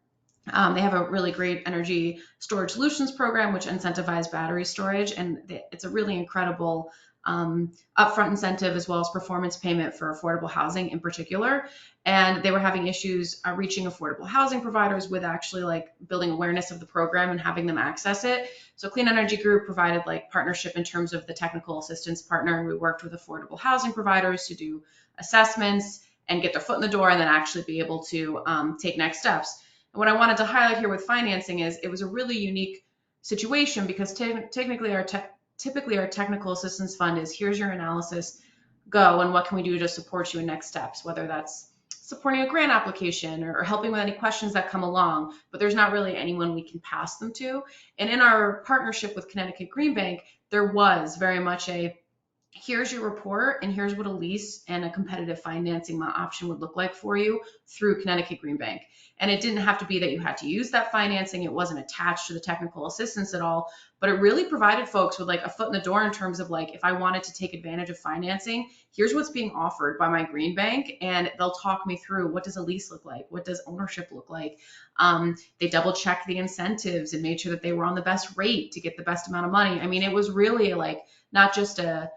they have a really great energy storage solutions program, which incentivizes battery storage. And it's a really incredible upfront incentive, as well as performance payment for affordable housing in particular. And they were having issues reaching affordable housing providers with actually building awareness of the program and having them access it. So Clean Energy Group provided partnership in terms of the technical assistance partner. And we worked with affordable housing providers to do assessments and get their foot in the door, and then actually be able to take next steps. And what I wanted to highlight here with financing is it was a really unique situation, because typically our technical assistance fund is, here's your analysis, go, and what can we do to support you in next steps, whether that's supporting a grant application or helping with any questions that come along, but there's not really anyone we can pass them to. And in our partnership with Connecticut Green Bank, there was very much a here's your report and here's what a lease and a competitive financing option would look like for you through Connecticut Green Bank. And it didn't have to be that you had to use that financing. It wasn't attached to the technical assistance at all, but it really provided folks with like a foot in the door in terms of like, if I wanted to take advantage of financing, here's what's being offered by my Green Bank. And they'll talk me through, what does a lease look like? What does ownership look like? They double checked the incentives and made sure that they were on the best rate to get the best amount of money. I mean, it was really like not just a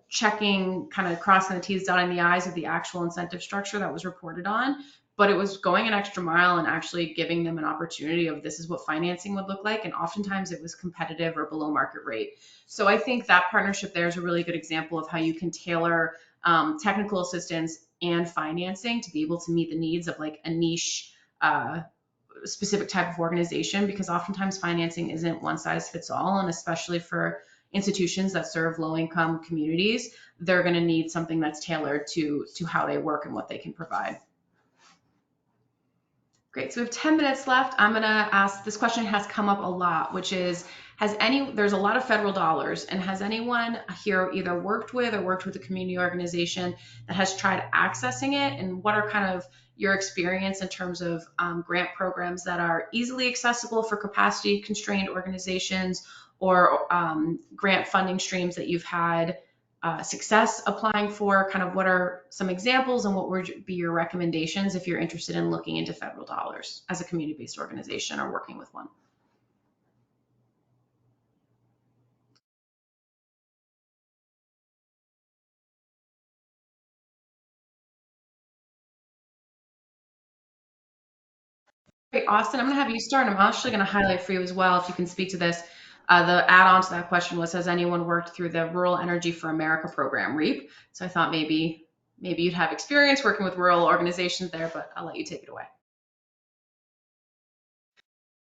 checking, kind of crossing the T's, dotting the I's of the actual incentive structure that was reported on, but it was going an extra mile and actually giving them an opportunity of this is what financing would look like. And oftentimes it was competitive or below market rate. So I think that partnership there is a really good example of how you can tailor technical assistance and financing to be able to meet the needs of like a niche specific type of organization, because oftentimes financing isn't one size fits all. And especially for institutions that serve low-income communities, they're going to need something that's tailored to how they work and what they can provide. Great, so we have 10 minutes left. I'm going to ask, this question has come up a lot, which is, there's a lot of federal dollars, and has anyone here either worked with a community organization that has tried accessing it? And what are kind of your experience in terms of grant programs that are easily accessible for capacity constrained organizations, or grant funding streams that you've had success applying for? Kind of what are some examples, and what would be your recommendations if you're interested in looking into federal dollars as a community-based organization or working with one? Great, Austin, I'm going to have you start. I'm actually going to highlight for you as well, if you can speak to this. The add-on to that question was, has anyone worked through the Rural Energy for America program, REAP? So I thought maybe you'd have experience working with rural organizations there, but I'll let you take it away.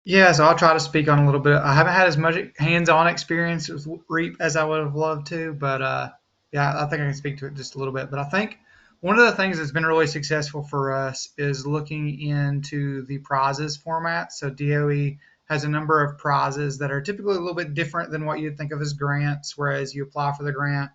Yeah, so I'll try to speak on a little bit. I haven't had as much hands-on experience with REAP as I would have loved to, but yeah, I think I can speak to it just a little bit. But I think one of the things that's been really successful for us is looking into the prizes format. So DOE has a number of prizes that are typically a little bit different than what you'd think of as grants, whereas you apply for the grant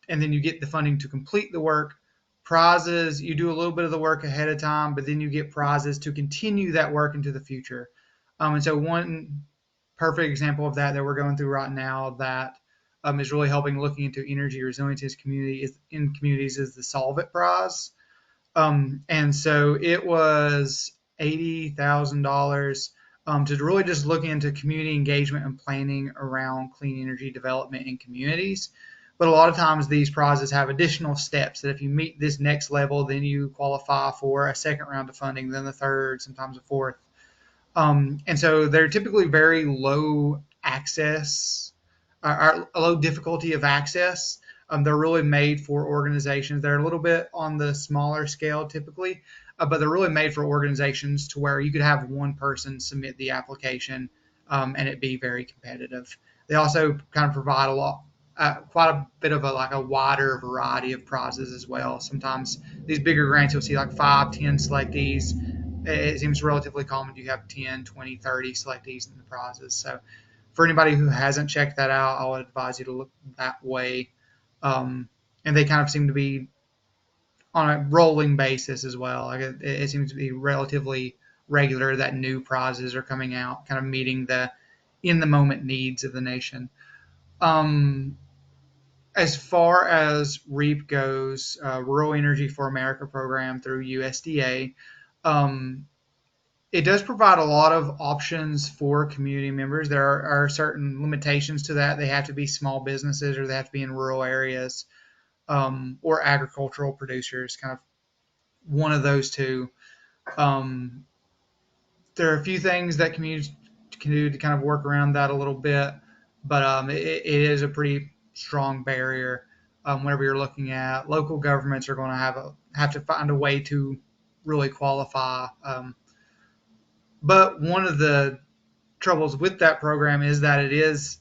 and then you get the funding to complete the work. Prizes, you do a little bit of the work ahead of time, but then you get prizes to continue that work into the future. And so one perfect example of that we're going through right now that is really helping looking into energy resilience in communities is the Solve It Prize. And so it was $80,000 to really just look into community engagement and planning around clean energy development in communities. But a lot of times these prizes have additional steps that if you meet this next level, then you qualify for a second round of funding, then the third, sometimes a fourth. And so they're typically very low access, or low difficulty of access. They're really made for organizations. They're a little bit on the smaller scale typically, but they're really made for organizations to where you could have one person submit the application and it be very competitive. They also kind of provide quite a bit of a wider variety of prizes as well. Sometimes these bigger grants, you'll see like 5, 10 selectees. It seems relatively common you have 10, 20, 30 selectees in the prizes. So for anybody who hasn't checked that out, I would advise you to look that way. And they kind of seem to be on a rolling basis as well. Like it seems to be relatively regular that new prizes are coming out, kind of meeting the in the moment needs of the nation. As far as REAP goes, Rural Energy for America program through USDA, it does provide a lot of options for community members. There are certain limitations to that. They have to be small businesses, or they have to be in rural areas, or agricultural producers, kind of one of those two. There are a few things that communities can do to kind of work around that a little bit, but it is a pretty strong barrier. Whenever you're looking at local governments are going to have to find a way to really qualify. But one of the troubles with that program is that it is,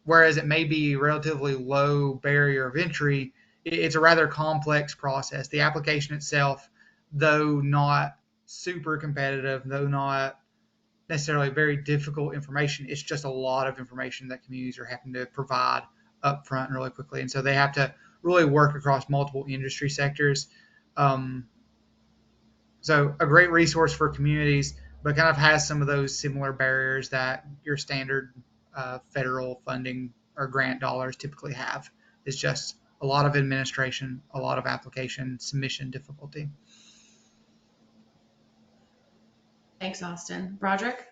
whereas it may be relatively low barrier of entry, it's a rather complex process. The application itself, though not super competitive, though not necessarily very difficult information, it's just a lot of information that communities are having to provide up front and really quickly. And so they have to really work across multiple industry sectors. So a great resource for communities, but kind of has some of those similar barriers that your standard federal funding or grant dollars typically have. It's just a lot of administration, a lot of application submission difficulty. Thanks, Austin. Broderick?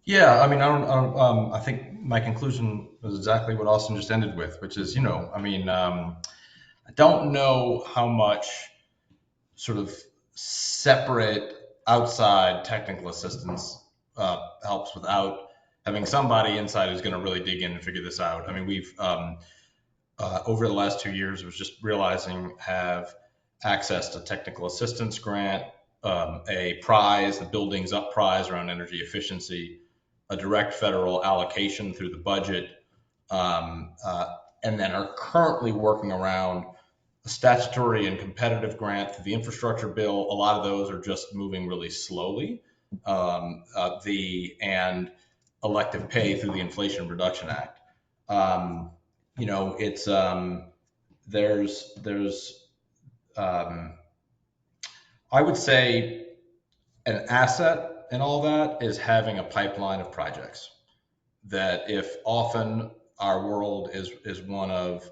Yeah, I mean, I think my conclusion was exactly what Austin just ended with, which is, I don't know how much sort of separate outside technical assistance helps without having somebody inside who's going to really dig in and figure this out. I mean, we've over the last 2 years was just realizing have access to technical assistance grant, a prize, the Buildings Up prize around energy efficiency, a direct federal allocation through the budget, and then are currently working around a statutory and competitive grant through the infrastructure bill. A lot of those are just moving really slowly. And elective pay through the Inflation Reduction Act. It's there's I would say an asset in all that is having a pipeline of projects. That if often our world is one of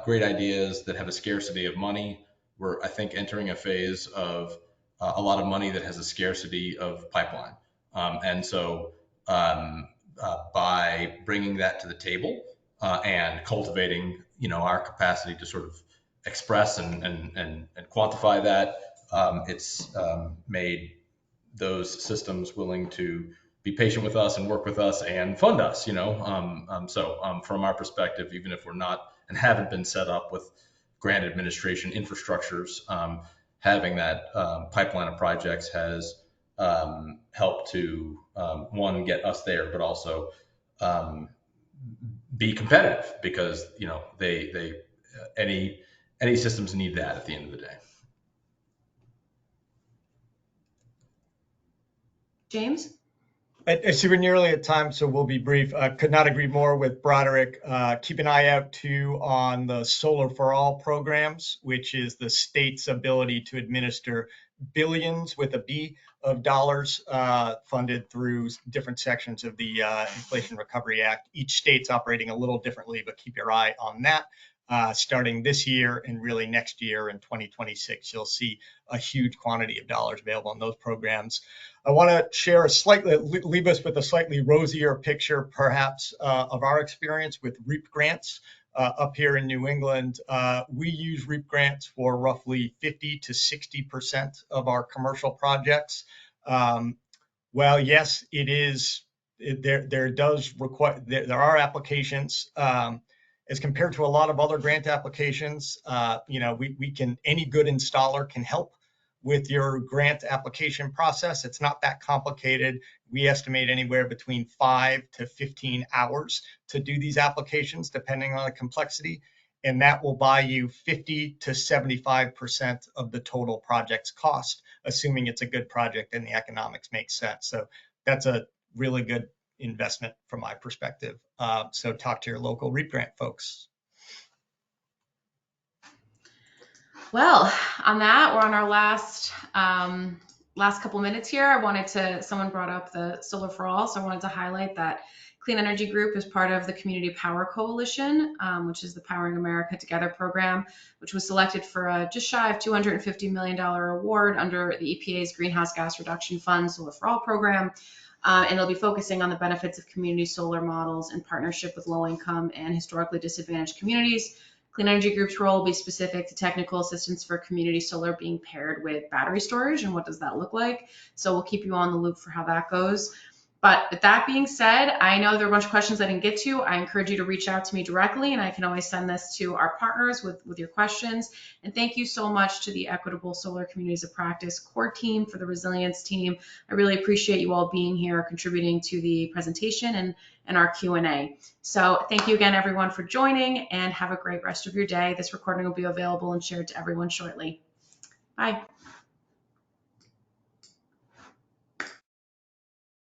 great ideas that have a scarcity of money, we're I think entering a phase of a lot of money that has a scarcity of pipeline, and so by bringing that to the table and cultivating our capacity to sort of express and quantify that, it's made those systems willing to be patient with us and work with us and fund us, So from our perspective, even if we're not and haven't been set up with grant administration infrastructures, having that pipeline of projects has helped to, one, get us there, but also be competitive because, any systems need that at the end of the day. James? I see we're nearly at time, so we'll be brief. Could not agree more with Broderick. Keep an eye out too on the Solar for All programs, which is the state's ability to administer billions with a B of dollars funded through different sections of the Inflation Recovery Act. Each state's operating a little differently, but keep your eye on that. Starting this year and really next year in 2026, you'll see a huge quantity of dollars available in those programs. I want to share leave us with a slightly rosier picture, perhaps, of our experience with REAP grants up here in New England. We use REAP grants for roughly 50 to 60% of our commercial projects. Well, yes, it is. There are applications. As compared to a lot of other grant applications, any good installer can help with your grant application process. It's not that complicated. We estimate anywhere between 5 to 15 hours to do these applications, depending on the complexity. And that will buy you 50 to 75% of the total project's cost, assuming it's a good project and the economics make sense. So that's a really good investment from my perspective. So talk to your local REAP grant folks. Well, on that, we're on our last couple minutes here. Someone brought up the Solar for All, so I wanted to highlight that Clean Energy Group is part of the Community Power Coalition, which is the Powering America Together program, which was selected for a just shy of $250 million award under the EPA's Greenhouse Gas Reduction Fund Solar for All program. And it'll be focusing on the benefits of community solar models in partnership with low-income and historically disadvantaged communities. Clean Energy Group's role will be specific to technical assistance for community solar being paired with battery storage and what does that look like. So we'll keep you on the loop for how that goes. But with that being said, I know there are a bunch of questions I didn't get to. I encourage you to reach out to me directly, and I can always send this to our partners with your questions. And thank you so much to the Equitable Solar Communities of Practice core team for the resilience team. I really appreciate you all being here, contributing to the presentation and our Q&A. So thank you again, everyone, for joining, and have a great rest of your day. This recording will be available and shared to everyone shortly. Bye.